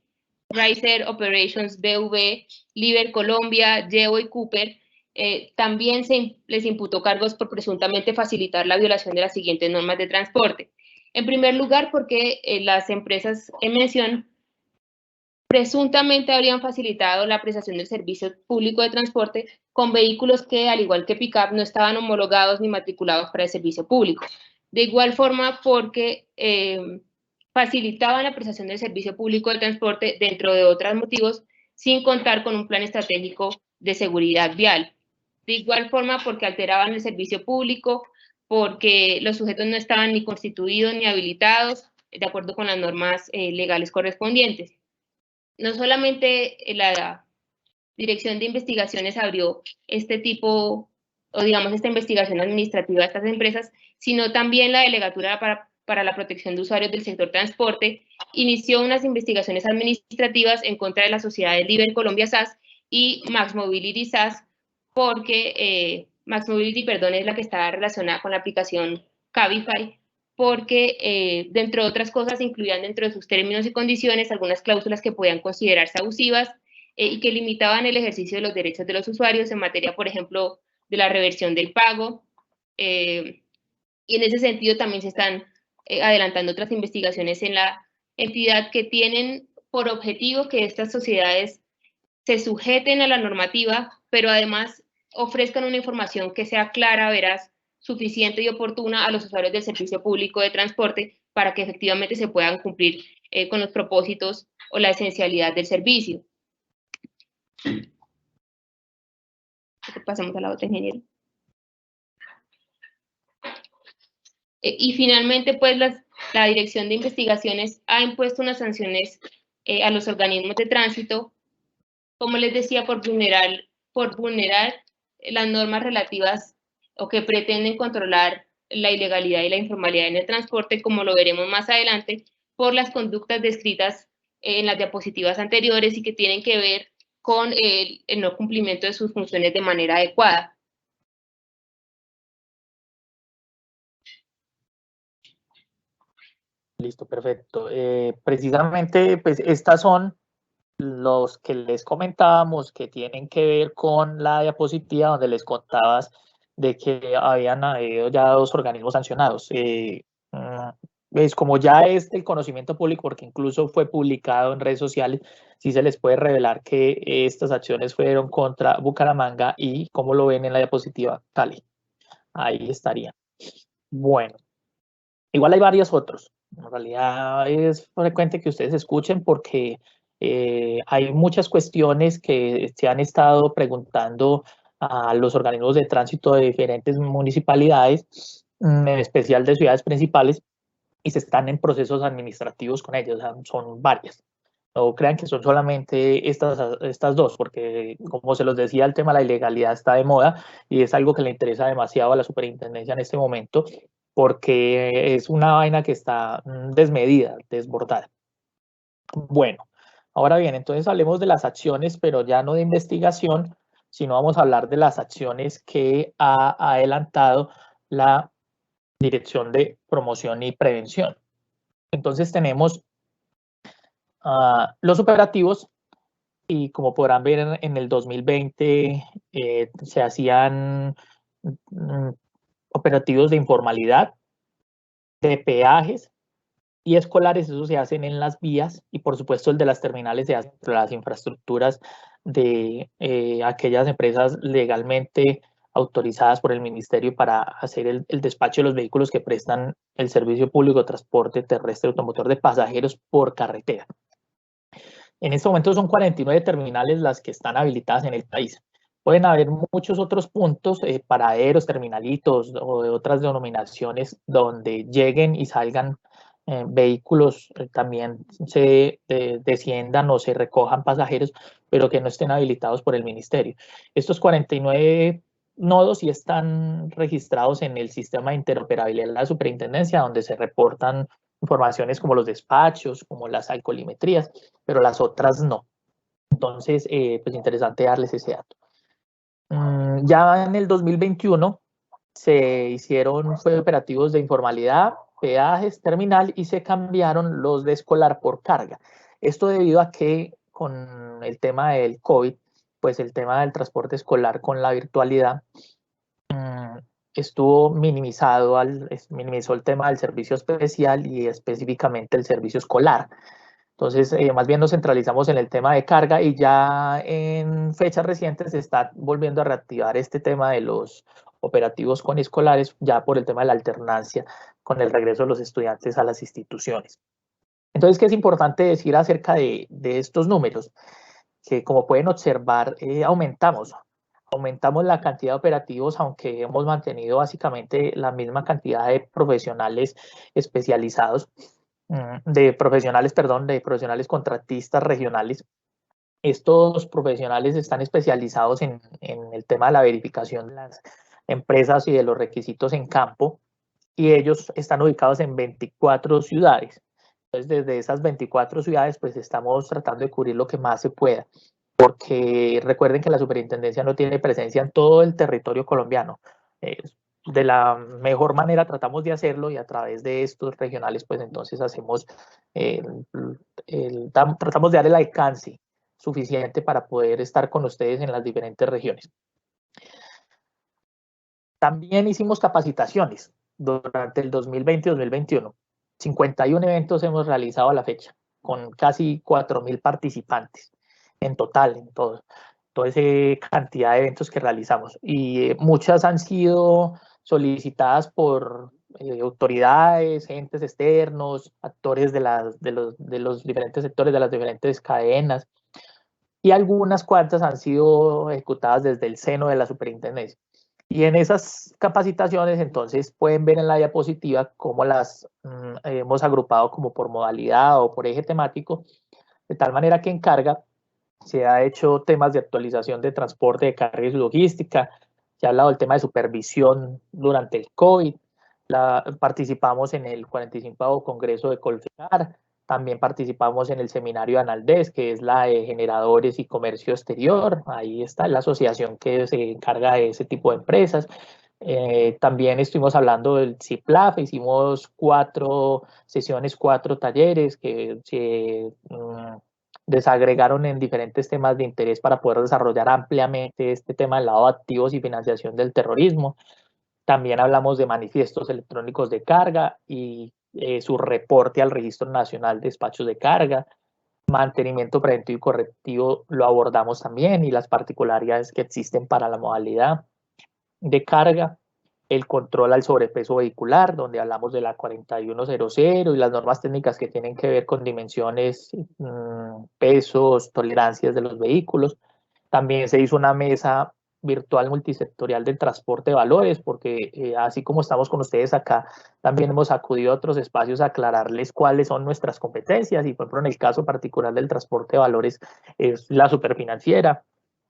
[SPEAKER 2] Riser Operations BV, Liber Colombia, Yeo y Cooper, también les imputó cargos por presuntamente facilitar la violación de las siguientes normas de transporte. En primer lugar, porque las empresas en mención presuntamente habrían facilitado la prestación del servicio público de transporte con vehículos que, al igual que PICAP, no estaban homologados ni matriculados para el servicio público. De igual forma, porque facilitaban la prestación del servicio público de transporte, dentro de otros motivos, sin contar con un plan estratégico de seguridad vial. De igual forma, porque alteraban el servicio público, porque los sujetos no estaban ni constituidos ni habilitados de acuerdo con las normas legales correspondientes. No solamente la Dirección de Investigaciones abrió este tipo, o digamos, esta investigación administrativa a estas empresas, sino también la Delegatura para la Protección de Usuarios del Sector Transporte inició unas investigaciones administrativas en contra de las sociedades Liber Colombia SAS y Max Mobility SAS, porque Max Mobility, perdón, es la que está relacionada con la aplicación Cabify, porque dentro de otras cosas incluían dentro de sus términos y condiciones algunas cláusulas que podían considerarse abusivas y que limitaban el ejercicio de los derechos de los usuarios en materia, por ejemplo, de la reversión del pago. Y en ese sentido también se están adelantando otras investigaciones en la entidad que tienen por objetivo que estas sociedades se sujeten a la normativa, pero además ofrezcan una información que sea clara, veraz, suficiente y oportuna a los usuarios del servicio público de transporte para que efectivamente se puedan cumplir con los propósitos o la esencialidad del servicio. Pasemos a la otra, ingeniero. Y finalmente, pues la Dirección de Investigaciones ha impuesto unas sanciones a los organismos de tránsito, como les decía, por vulnerar las normas relativas o que pretenden controlar la ilegalidad y la informalidad en el transporte, como lo veremos más adelante, por las conductas descritas en las diapositivas anteriores y que tienen que ver con el no cumplimiento de sus funciones de manera adecuada.
[SPEAKER 1] Listo, perfecto. Precisamente, pues estas son los que les comentábamos que tienen que ver con la diapositiva donde les contabas de que habían habido ya 2 organismos sancionados. Pues como ya es del conocimiento público, porque incluso fue publicado en redes sociales, sí se les puede revelar que estas acciones fueron contra Bucaramanga y, como lo ven en la diapositiva, Cali. Ahí estaría. Bueno, igual hay varios otros. En realidad es frecuente que ustedes escuchen porque hay muchas cuestiones que se han estado preguntando a los organismos de tránsito de diferentes municipalidades, en especial de ciudades principales, y se están en procesos administrativos con ellos. O sea, son varias. No crean que son solamente estas 2, porque como se los decía, el tema de la ilegalidad está de moda y es algo que le interesa demasiado a la superintendencia en este momento, porque es una vaina que está desmedida, desbordada. Bueno, ahora bien, entonces hablemos de las acciones, pero ya no de investigación, sino vamos a hablar de las acciones que ha adelantado la Dirección de Promoción y Prevención. Entonces tenemos los operativos y, como podrán ver, en el 2020 se hacían operativos de informalidad, de peajes y escolares. Eso se hacen en las vías, y por supuesto el de las terminales se hace entre las infraestructuras de aquellas empresas legalmente autorizadas por el ministerio para hacer el despacho de los vehículos que prestan el servicio público de transporte terrestre automotor de pasajeros por carretera. En este momento son 49 terminales las que están habilitadas en el país. Pueden haber muchos otros puntos, paraderos, terminalitos o de otras denominaciones donde lleguen y salgan vehículos, también se desciendan o se recojan pasajeros, pero que no estén habilitados por el ministerio. Estos 49 nodos sí están registrados en el sistema de interoperabilidad de la superintendencia, donde se reportan informaciones como los despachos, como las alcoholimetrías, pero las otras no. Entonces, pues interesante darles ese dato. Ya en el 2021 se hicieron operativos de informalidad, peajes, terminal, y se cambiaron los de escolar por carga. Esto debido a que con el tema del COVID, pues el tema del transporte escolar con la virtualidad estuvo minimizado, minimizó el tema del servicio especial y específicamente el servicio escolar. Entonces, más bien nos centralizamos en el tema de carga, y ya en fechas recientes se está volviendo a reactivar este tema de los operativos con escolares, ya por el tema de la alternancia con el regreso de los estudiantes a las instituciones. Entonces, ¿qué es importante decir acerca de estos números? Que, como pueden observar, aumentamos la cantidad de operativos, aunque hemos mantenido básicamente la misma cantidad de profesionales especializados, de profesionales contratistas regionales. Estos profesionales están especializados en el tema de la verificación de las empresas y de los requisitos en campo, y ellos están ubicados en 24 ciudades. Entonces, desde esas 24 ciudades, pues estamos tratando de cubrir lo que más se pueda. porque recuerden que la superintendencia no tiene presencia en todo el territorio colombiano. De la mejor manera tratamos de hacerlo y a través de estos regionales, pues entonces hacemos, tratamos de dar el alcance suficiente para poder estar con ustedes en las diferentes regiones. También hicimos capacitaciones durante el 2020 y 2021. 51 eventos hemos realizado a la fecha, con casi 4.000 participantes en total, en toda esa cantidad de eventos que realizamos. Y muchas han sido solicitadas por autoridades, entes externos, actores de los diferentes sectores, de las diferentes cadenas, y algunas cuantas han sido ejecutadas desde el seno de la superintendencia. Y en esas capacitaciones, entonces, pueden ver en la diapositiva cómo las hemos agrupado como por modalidad o por eje temático, de tal manera que en carga se ha hecho temas de actualización de transporte de carga y logística, se ha hablado del tema de supervisión durante el COVID, participamos en el 45º Congreso de Colfecar, también participamos en el seminario de Analdes, que es la de generadores y comercio exterior. Ahí está la asociación que se encarga de ese tipo de empresas. También estuvimos hablando del CIPLAF, hicimos 4 sesiones, 4 talleres que se desagregaron en diferentes temas de interés para poder desarrollar ampliamente este tema del lavado de activos y financiación del terrorismo. También hablamos de manifiestos electrónicos de carga y su reporte al Registro Nacional de Despachos de Carga. Mantenimiento preventivo y correctivo lo abordamos también y las particularidades que existen para la modalidad de carga. El control al sobrepeso vehicular, donde hablamos de la 4100 y las normas técnicas que tienen que ver con dimensiones, pesos, tolerancias de los vehículos. También se hizo una mesa virtual multisectorial del transporte de valores, porque así como estamos con ustedes acá, también hemos acudido a otros espacios a aclararles cuáles son nuestras competencias, y por ejemplo en el caso particular del transporte de valores es la superfinanciera.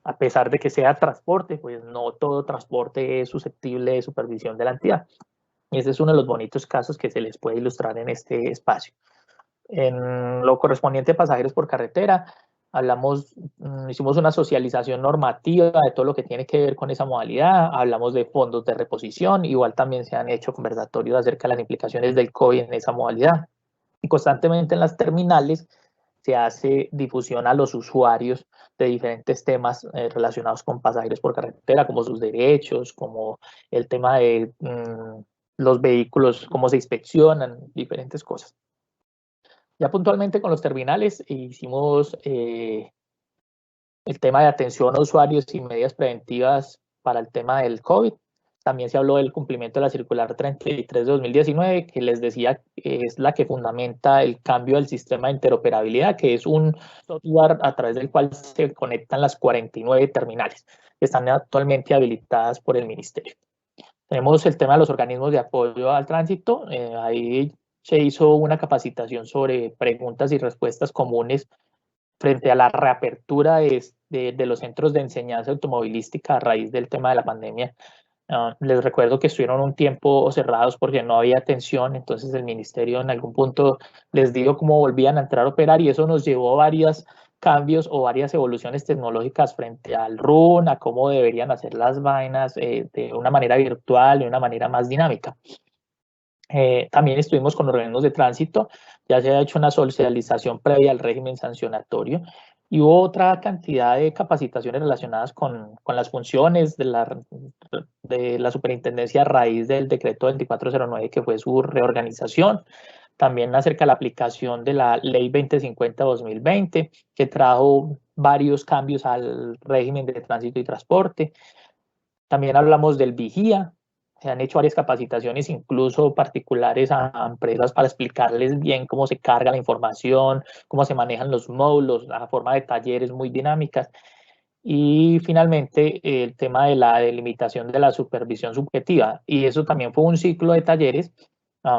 [SPEAKER 1] A pesar de que sea transporte, pues no todo transporte es susceptible de supervisión de la entidad. Y ese es uno de los bonitos casos que se les puede ilustrar en este espacio. En lo correspondiente a pasajeros por carretera, hicimos una socialización normativa de todo lo que tiene que ver con esa modalidad, hablamos de fondos de reposición, igual también se han hecho conversatorios acerca de las implicaciones del COVID en esa modalidad. Y constantemente en las terminales se hace difusión a los usuarios de diferentes temas relacionados con pasajeros por carretera, como sus derechos, como el tema de los vehículos, cómo se inspeccionan, diferentes cosas. Ya puntualmente con los terminales hicimos el tema de atención a usuarios y medidas preventivas para el tema del COVID. También se habló del cumplimiento de la circular 33 de 2019, que les decía que es la que fundamenta el cambio del sistema de interoperabilidad, que es un software a través del cual se conectan las 49 terminales que están actualmente habilitadas por el ministerio. Tenemos el tema de los organismos de apoyo al tránsito. Ahí se hizo una capacitación sobre preguntas y respuestas comunes frente a la reapertura de los centros de enseñanza automovilística a raíz del tema de la pandemia. Les recuerdo que estuvieron un tiempo cerrados porque no había atención, entonces el ministerio en algún punto les dijo cómo volvían a entrar a operar, y eso nos llevó a varios cambios o varias evoluciones tecnológicas frente al RUN, a cómo deberían hacer las vainas de una manera virtual, de una manera más dinámica. También estuvimos con organismos de tránsito, ya se ha hecho una socialización previa al régimen sancionatorio, y hubo otra cantidad de capacitaciones relacionadas con las funciones de la superintendencia a raíz del decreto 2409, que fue su reorganización. También acerca de la aplicación de la ley 2050-2020, que trajo varios cambios al régimen de tránsito y transporte. También hablamos del vigía. Se han hecho varias capacitaciones, incluso particulares a empresas, para explicarles bien cómo se carga la información, cómo se manejan los módulos, a forma de talleres muy dinámicas. Y finalmente, el tema de la delimitación de la supervisión subjetiva. Y eso también fue un ciclo de talleres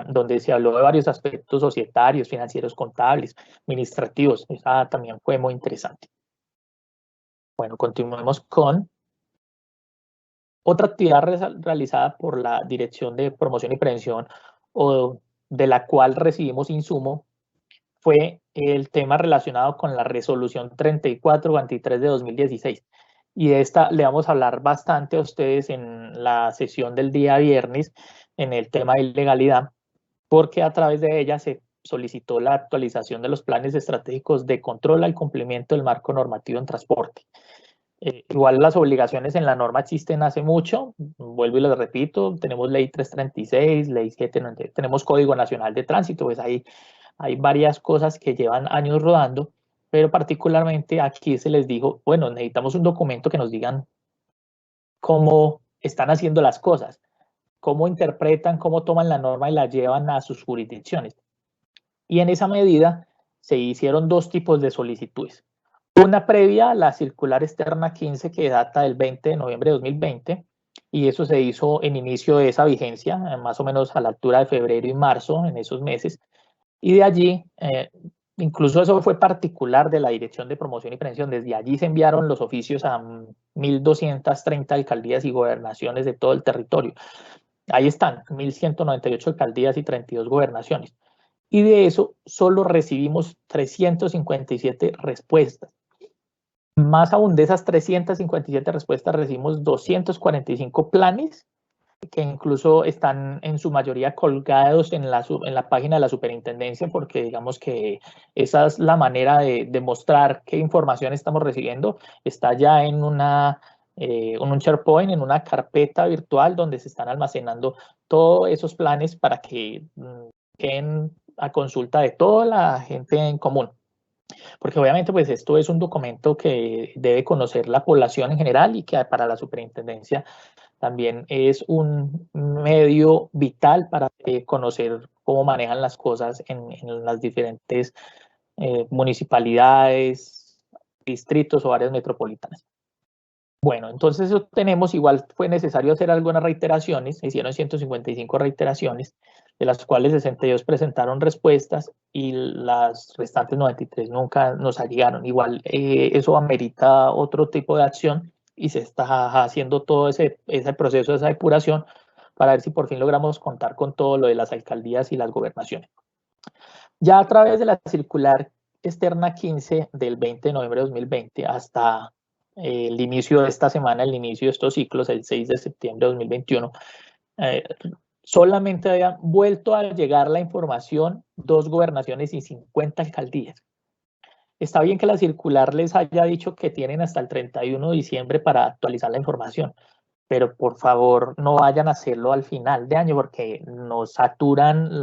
[SPEAKER 1] donde se habló de varios aspectos societarios, financieros, contables, administrativos. Esa también fue muy interesante. Bueno, continuemos con otra actividad realizada por la Dirección de Promoción y Prevención, o de la cual recibimos insumo, fue el tema relacionado con la resolución 3423 de 2016. Y de esta le vamos a hablar bastante a ustedes en la sesión del día viernes en el tema de ilegalidad, porque a través de ella se solicitó la actualización de los planes estratégicos de control al cumplimiento del marco normativo en transporte. Igual las obligaciones en la norma existen hace mucho, vuelvo y les repito, tenemos ley 336, ley 790, tenemos Código Nacional de Tránsito, pues hay varias cosas que llevan años rodando, pero particularmente aquí se les dijo, bueno, necesitamos un documento que nos digan cómo están haciendo las cosas, cómo interpretan, cómo toman la norma y la llevan a sus jurisdicciones. Y en esa medida se hicieron dos tipos de solicitudes. Una previa a la circular externa 15 que data del 20 de noviembre de 2020 y eso se hizo en inicio de esa vigencia, más o menos a la altura de febrero y marzo, en esos meses. Y de allí, incluso eso fue particular de la Dirección de Promoción y Prevención, desde allí se enviaron los oficios a 1.230 alcaldías y gobernaciones de todo el territorio. Ahí están, 1.198 alcaldías y 32 gobernaciones. Y de eso solo recibimos 357 respuestas. Más aún, de esas 357 respuestas recibimos 245 planes que incluso están en su mayoría colgados en la página de la superintendencia, porque digamos que esa es la manera de demostrar qué información estamos recibiendo. Está ya en un SharePoint, en una carpeta virtual donde se están almacenando todos esos planes para que queden a consulta de toda la gente en común. Porque obviamente pues esto es un documento que debe conocer la población en general y que para la superintendencia también es un medio vital para conocer cómo manejan las cosas en las diferentes municipalidades, distritos o áreas metropolitanas. Bueno, entonces eso tenemos, igual fue necesario hacer algunas reiteraciones, se hicieron 155 reiteraciones, de las cuales 62 presentaron respuestas y las restantes 93 nunca nos llegaron. Igual eso amerita otro tipo de acción y se está haciendo todo ese proceso, esa depuración, para ver si por fin logramos contar con todo lo de las alcaldías y las gobernaciones. Ya a través de la circular externa 15 del 20 de noviembre de 2020 hasta el inicio de esta semana, el inicio de estos ciclos, el 6 de septiembre de 2021, solamente habían vuelto a llegar la información 2 gobernaciones y 50 alcaldías. Está bien que la circular les haya dicho que tienen hasta el 31 de diciembre para actualizar la información, pero por favor no vayan a hacerlo al final de año porque nos saturan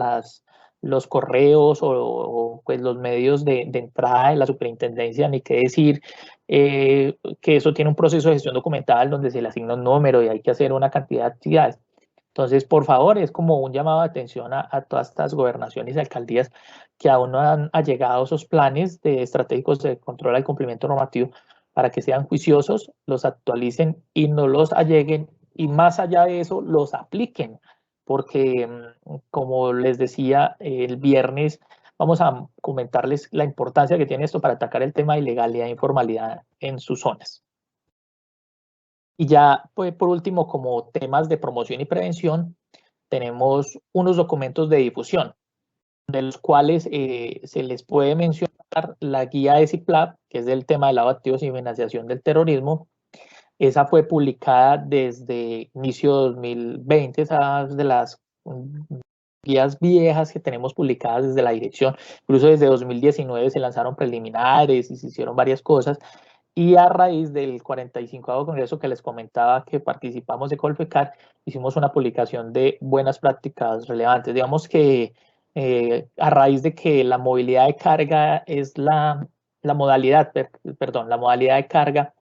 [SPEAKER 1] los correos o pues los medios de entrada de la superintendencia, ni qué decir que eso tiene un proceso de gestión documental donde se le asigna un número y hay que hacer una cantidad de actividades. Entonces, por favor, es como un llamado de atención a todas estas gobernaciones y alcaldías que aún no han llegado esos planes estratégicos de control al cumplimiento normativo para que sean juiciosos, los actualicen y no los alleguen y más allá de eso los apliquen, porque como les decía el viernes, vamos a comentarles la importancia que tiene esto para atacar el tema de ilegalidad e informalidad en sus zonas. Y ya, pues, por último, como temas de promoción y prevención, tenemos unos documentos de difusión, de los cuales se les puede mencionar la guía de CIPLAB, que es del tema de lavado de activos y financiación del terrorismo. Esa fue publicada desde inicio de 2020, esas de las guías viejas que tenemos publicadas desde la dirección. Incluso desde 2019 se lanzaron preliminares y se hicieron varias cosas. Y a raíz del 45º Congreso que les comentaba que participamos de Colfecar, hicimos una publicación de buenas prácticas relevantes. Digamos que a raíz de que la movilidad de carga es la modalidad de carga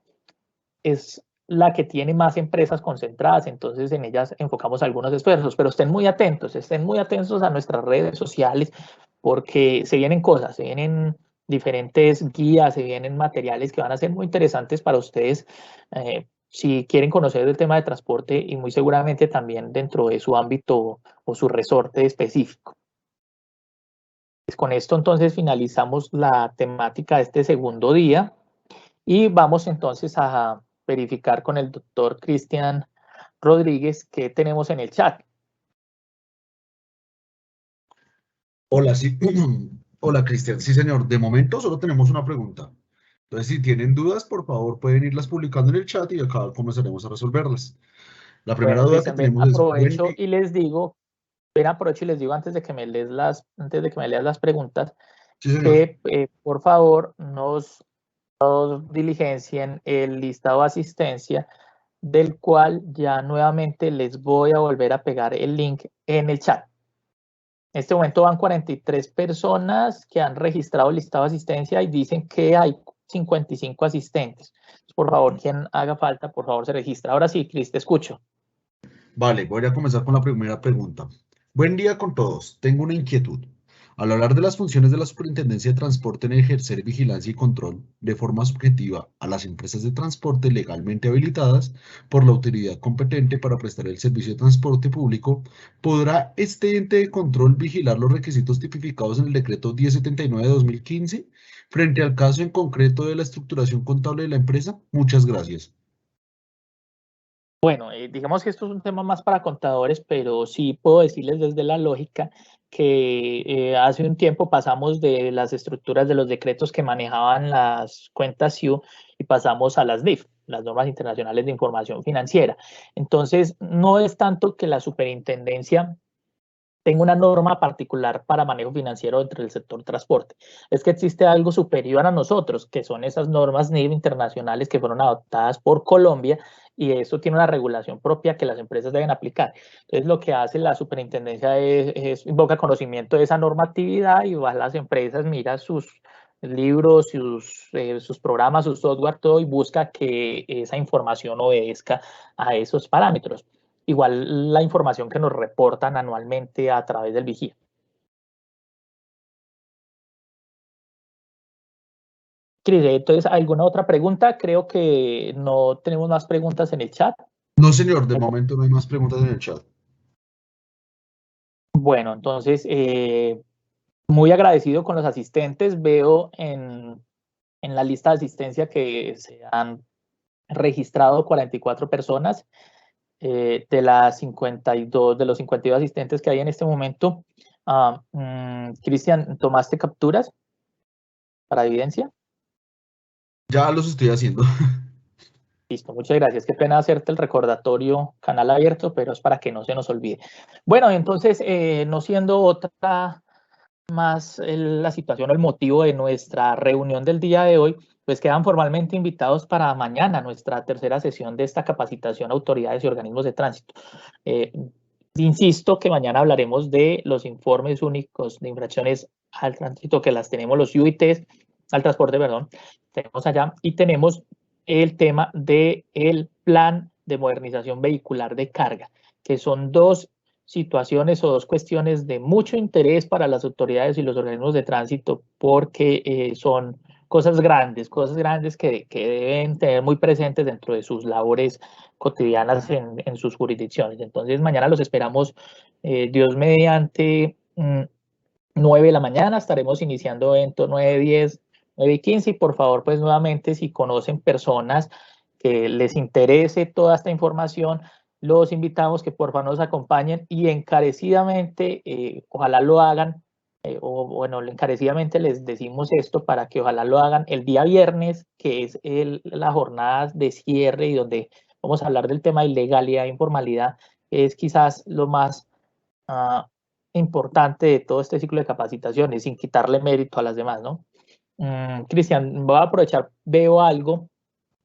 [SPEAKER 1] es la que tiene más empresas concentradas, entonces en ellas enfocamos algunos esfuerzos, pero estén muy atentos a nuestras redes sociales porque se vienen cosas, se vienen diferentes guías, se vienen materiales que van a ser muy interesantes para ustedes si quieren conocer el tema de transporte y muy seguramente también dentro de su ámbito o su resorte específico. Pues con esto entonces finalizamos la temática de este segundo día y vamos entonces a verificar con el doctor Cristian Rodríguez que tenemos en el chat.
[SPEAKER 3] Hola, sí. Hola, Cristian. Sí, señor. De momento solo tenemos una pregunta. Entonces, si tienen dudas, por favor, pueden irlas publicando en el chat y acá comenzaremos a resolverlas. La primera
[SPEAKER 1] Bueno,
[SPEAKER 3] duda que
[SPEAKER 1] Cristian, ven,
[SPEAKER 3] tenemos es,
[SPEAKER 1] aprovecho y les digo, ven, aprovecho y les digo antes de que me leas las preguntas,
[SPEAKER 3] Sí, señor.
[SPEAKER 1] que por favor nos diligencien el listado de asistencia, del cual ya nuevamente les voy a volver a pegar el link en el chat. En este momento van 43 personas que han registrado el listado de asistencia y dicen que hay 55 asistentes. Por favor, quien haga falta, por favor, se registra. Ahora sí, Cris, te escucho.
[SPEAKER 3] Vale, voy a comenzar con la primera pregunta. Buen día con todos. Tengo una inquietud. Al hablar de las funciones de la Superintendencia de Transporte en ejercer vigilancia y control de forma subjetiva a las empresas de transporte legalmente habilitadas por la autoridad competente para prestar el servicio de transporte público, ¿podrá este ente de control vigilar los requisitos tipificados en el decreto 1079 de 2015 frente al caso en concreto de la estructuración contable de la empresa? Muchas gracias.
[SPEAKER 1] Bueno, digamos que esto es un tema más para contadores, pero sí puedo decirles desde la lógica que hace un tiempo pasamos de las estructuras de los decretos que manejaban las cuentas SIU y pasamos a las NIF, las normas internacionales de información financiera. Entonces, no es tanto que la superintendencia tengo una norma particular para manejo financiero dentro del sector transporte. Es que existe algo superior a nosotros, que son esas normas NIF internacionales que fueron adoptadas por Colombia, y eso tiene una regulación propia que las empresas deben aplicar. Entonces, lo que hace la superintendencia es invoca conocimiento de esa normatividad y va a las empresas, mira sus libros, sus programas, su software, todo, y busca que esa información obedezca a esos parámetros. Igual la información que nos reportan anualmente a través del vigía. Cris, entonces, ¿alguna otra pregunta? Creo que no tenemos más preguntas en el chat.
[SPEAKER 3] No, señor, de momento no hay más preguntas en el chat.
[SPEAKER 1] Bueno, entonces, muy agradecido con los asistentes. Veo en la lista de asistencia que se han registrado 44 personas de las 52, de los 52 asistentes que hay en este momento. Cristian, ¿tomaste capturas para evidencia?
[SPEAKER 3] Ya los estoy haciendo.
[SPEAKER 1] Listo, muchas gracias. Qué pena hacerte el recordatorio, canal abierto, pero es para que no se nos olvide. Bueno, entonces, no siendo otra más la situación o el motivo de nuestra reunión del día de hoy, pues quedan formalmente invitados para mañana, nuestra tercera sesión de esta capacitación a autoridades y organismos de tránsito. Insisto que mañana hablaremos de los informes únicos de infracciones al tránsito, que las tenemos los UITs, al transporte, perdón, tenemos allá, y tenemos el tema del plan de modernización vehicular de carga, que son dos situaciones o dos cuestiones de mucho interés para las autoridades y los organismos de tránsito, porque son cosas grandes que deben tener muy presentes dentro de sus labores cotidianas en sus jurisdicciones. Entonces, mañana los esperamos, Dios mediante, 9 de la mañana, estaremos iniciando evento 9:10, 9:15, y por favor, pues nuevamente, si conocen personas que les interese toda esta información, los invitamos que por favor nos acompañen y encarecidamente, ojalá lo hagan, o bueno, encarecidamente les decimos esto para que ojalá lo hagan el día viernes, que es la jornada de cierre y donde vamos a hablar del tema de ilegalidad e informalidad, es quizás lo más importante de todo este ciclo de capacitaciones, sin quitarle mérito a las demás, ¿no? Cristian, voy a aprovechar, veo algo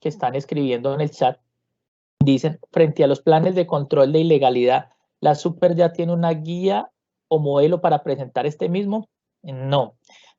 [SPEAKER 1] que están escribiendo en el chat. Dicen, frente a los planes de control de ilegalidad, ¿la Super ya tiene una guía o modelo para presentar este mismo? No.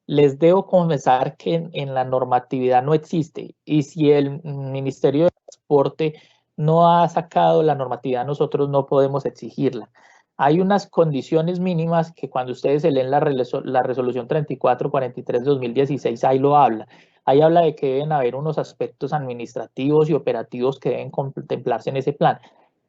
[SPEAKER 1] Les debo confesar que en la normatividad no existe, y si el Ministerio de Transporte no ha sacado la normatividad, nosotros no podemos exigirla. Hay unas condiciones mínimas que cuando ustedes se leen la resolución 3443 de 2016, ahí lo habla. Ahí habla de que deben haber unos aspectos administrativos y operativos que deben contemplarse en ese plan.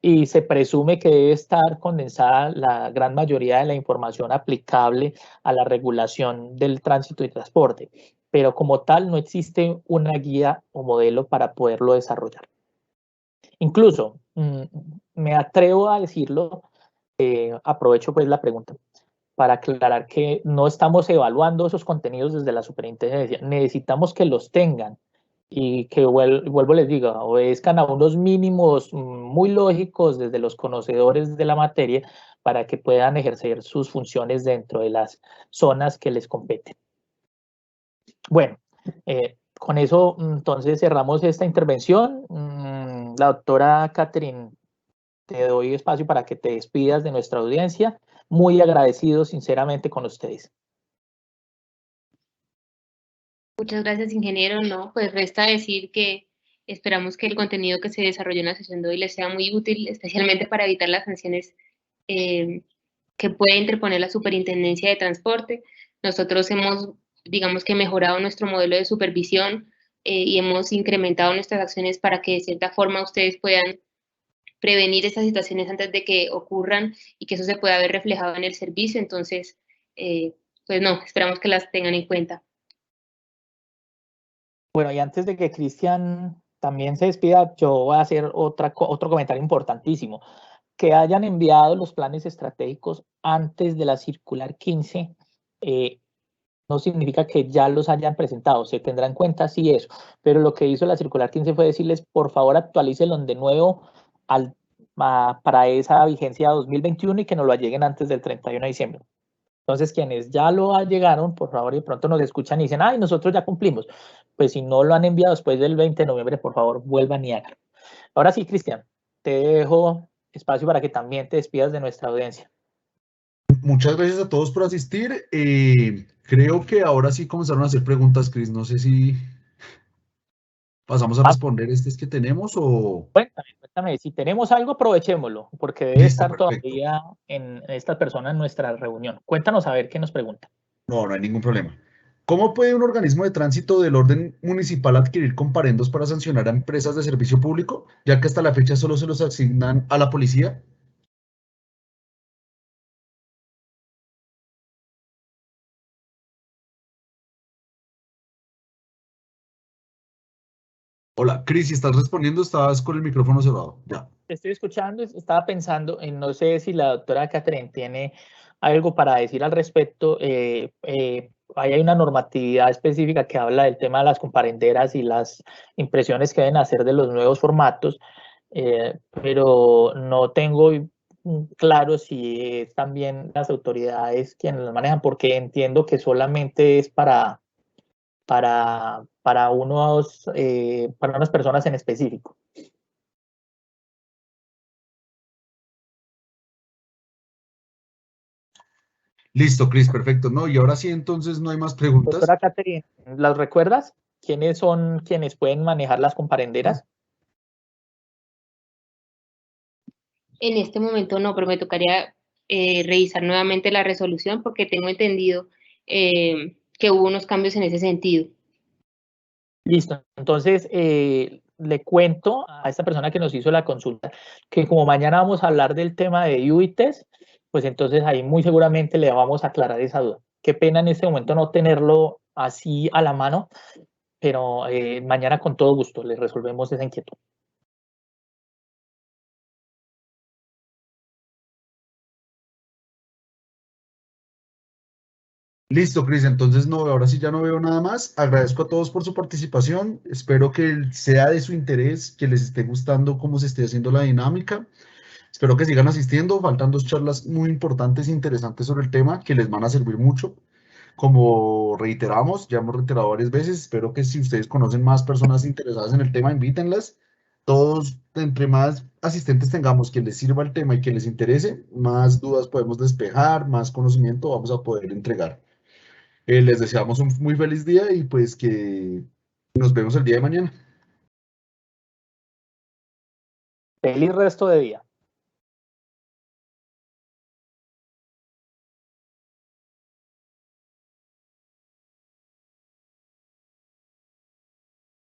[SPEAKER 1] Y se presume que debe estar condensada la gran mayoría de la información aplicable a la regulación del tránsito y transporte. Pero como tal, no existe una guía o modelo para poderlo desarrollar. Incluso, me atrevo a decirlo, aprovecho pues la pregunta. para aclarar que no estamos evaluando esos contenidos desde la superintendencia, necesitamos que los tengan y que vuelvo les digo, obedezcan a unos mínimos muy lógicos desde los conocedores de la materia para que puedan ejercer sus funciones dentro de las zonas que les competen. Bueno, con eso entonces cerramos esta intervención. La doctora Catherine, te doy espacio para que te despidas de nuestra audiencia. Muy agradecido sinceramente con ustedes.
[SPEAKER 2] Muchas gracias, ingeniero. No, pues resta decir que esperamos que el contenido que se desarrolló en la sesión de hoy les sea muy útil, especialmente para evitar las sanciones que puede interponer la Superintendencia de Transporte. Nosotros hemos, digamos que, mejorado nuestro modelo de supervisión y hemos incrementado nuestras acciones para que de cierta forma ustedes puedan prevenir estas situaciones antes de que ocurran y que eso se pueda ver reflejado en el servicio. Entonces, pues no, esperamos que las tengan en cuenta.
[SPEAKER 1] Bueno, y antes de que Cristian también se despida, yo voy a hacer otro comentario importantísimo. Que hayan enviado los planes estratégicos antes de la circular 15 no significa que ya los hayan presentado, se tendrá en cuenta sí eso, pero lo que hizo la circular 15 fue decirles, por favor, actualícenlo de nuevo para esa vigencia 2021 y que nos lo lleguen antes del 31 de diciembre. Entonces, quienes ya lo llegaron, por favor, y de pronto nos escuchan y dicen, ay, nosotros ya cumplimos. Pues si no lo han enviado después del 20 de noviembre, por favor, vuelvan y hagan. Ahora sí, Cristian, te dejo espacio para que también te despidas de nuestra audiencia.
[SPEAKER 3] Muchas gracias a todos por asistir. Creo que ahora sí comenzaron a hacer preguntas, Cris. No sé si pasamos a responder estas que tenemos o...
[SPEAKER 1] Cuéntame, si tenemos algo, aprovechémoslo, porque debe
[SPEAKER 3] Listo,
[SPEAKER 1] estar
[SPEAKER 3] perfecto.
[SPEAKER 1] todavía en esta persona en nuestra reunión. Cuéntanos a ver qué nos pregunta.
[SPEAKER 3] No, no hay ningún problema. ¿Cómo puede un organismo de tránsito del orden municipal adquirir comparendos para sancionar a empresas de servicio público, ya que hasta la fecha solo se los asignan a la policía? Hola, Cris, si estás respondiendo, estás con el micrófono cerrado. Ya.
[SPEAKER 1] Te estoy escuchando, estaba pensando en, no sé si la doctora Catherine tiene algo para decir al respecto. Ahí hay una normatividad específica que habla del tema de las comparenderas y las impresiones que deben hacer de los nuevos formatos, pero no tengo claro si es también las autoridades quienes las manejan, porque entiendo que solamente es para para unas personas en específico.
[SPEAKER 3] Listo, Cris, perfecto. No, y ahora sí, entonces no hay más preguntas.
[SPEAKER 1] Doctora Catherine, ¿las recuerdas? ¿Quiénes son quienes pueden manejar las comparenderas?
[SPEAKER 2] En este momento no, pero me tocaría revisar nuevamente la resolución porque tengo entendido que hubo unos cambios en ese sentido.
[SPEAKER 1] Listo. Entonces, le cuento a esta persona que nos hizo la consulta que como mañana vamos a hablar del tema de UITES, pues entonces ahí muy seguramente le vamos a aclarar esa duda. Qué pena en este momento no tenerlo así a la mano, pero mañana con todo gusto le resolvemos esa inquietud.
[SPEAKER 3] Listo, Cris, entonces no, ahora sí ya no veo nada más. Agradezco a todos por su participación. Espero que sea de su interés, que les esté gustando cómo se esté haciendo la dinámica. Espero que sigan asistiendo. Faltan dos charlas muy importantes e interesantes sobre el tema que les van a servir mucho. Como reiteramos, ya hemos reiterado varias veces, espero que si ustedes conocen más personas interesadas en el tema, invítenlas. Todos, entre más asistentes tengamos que les sirva el tema y que les interese, más dudas podemos despejar, más conocimiento vamos a poder entregar. Les deseamos un muy feliz día y pues que nos vemos el día de mañana.
[SPEAKER 1] Feliz resto de día.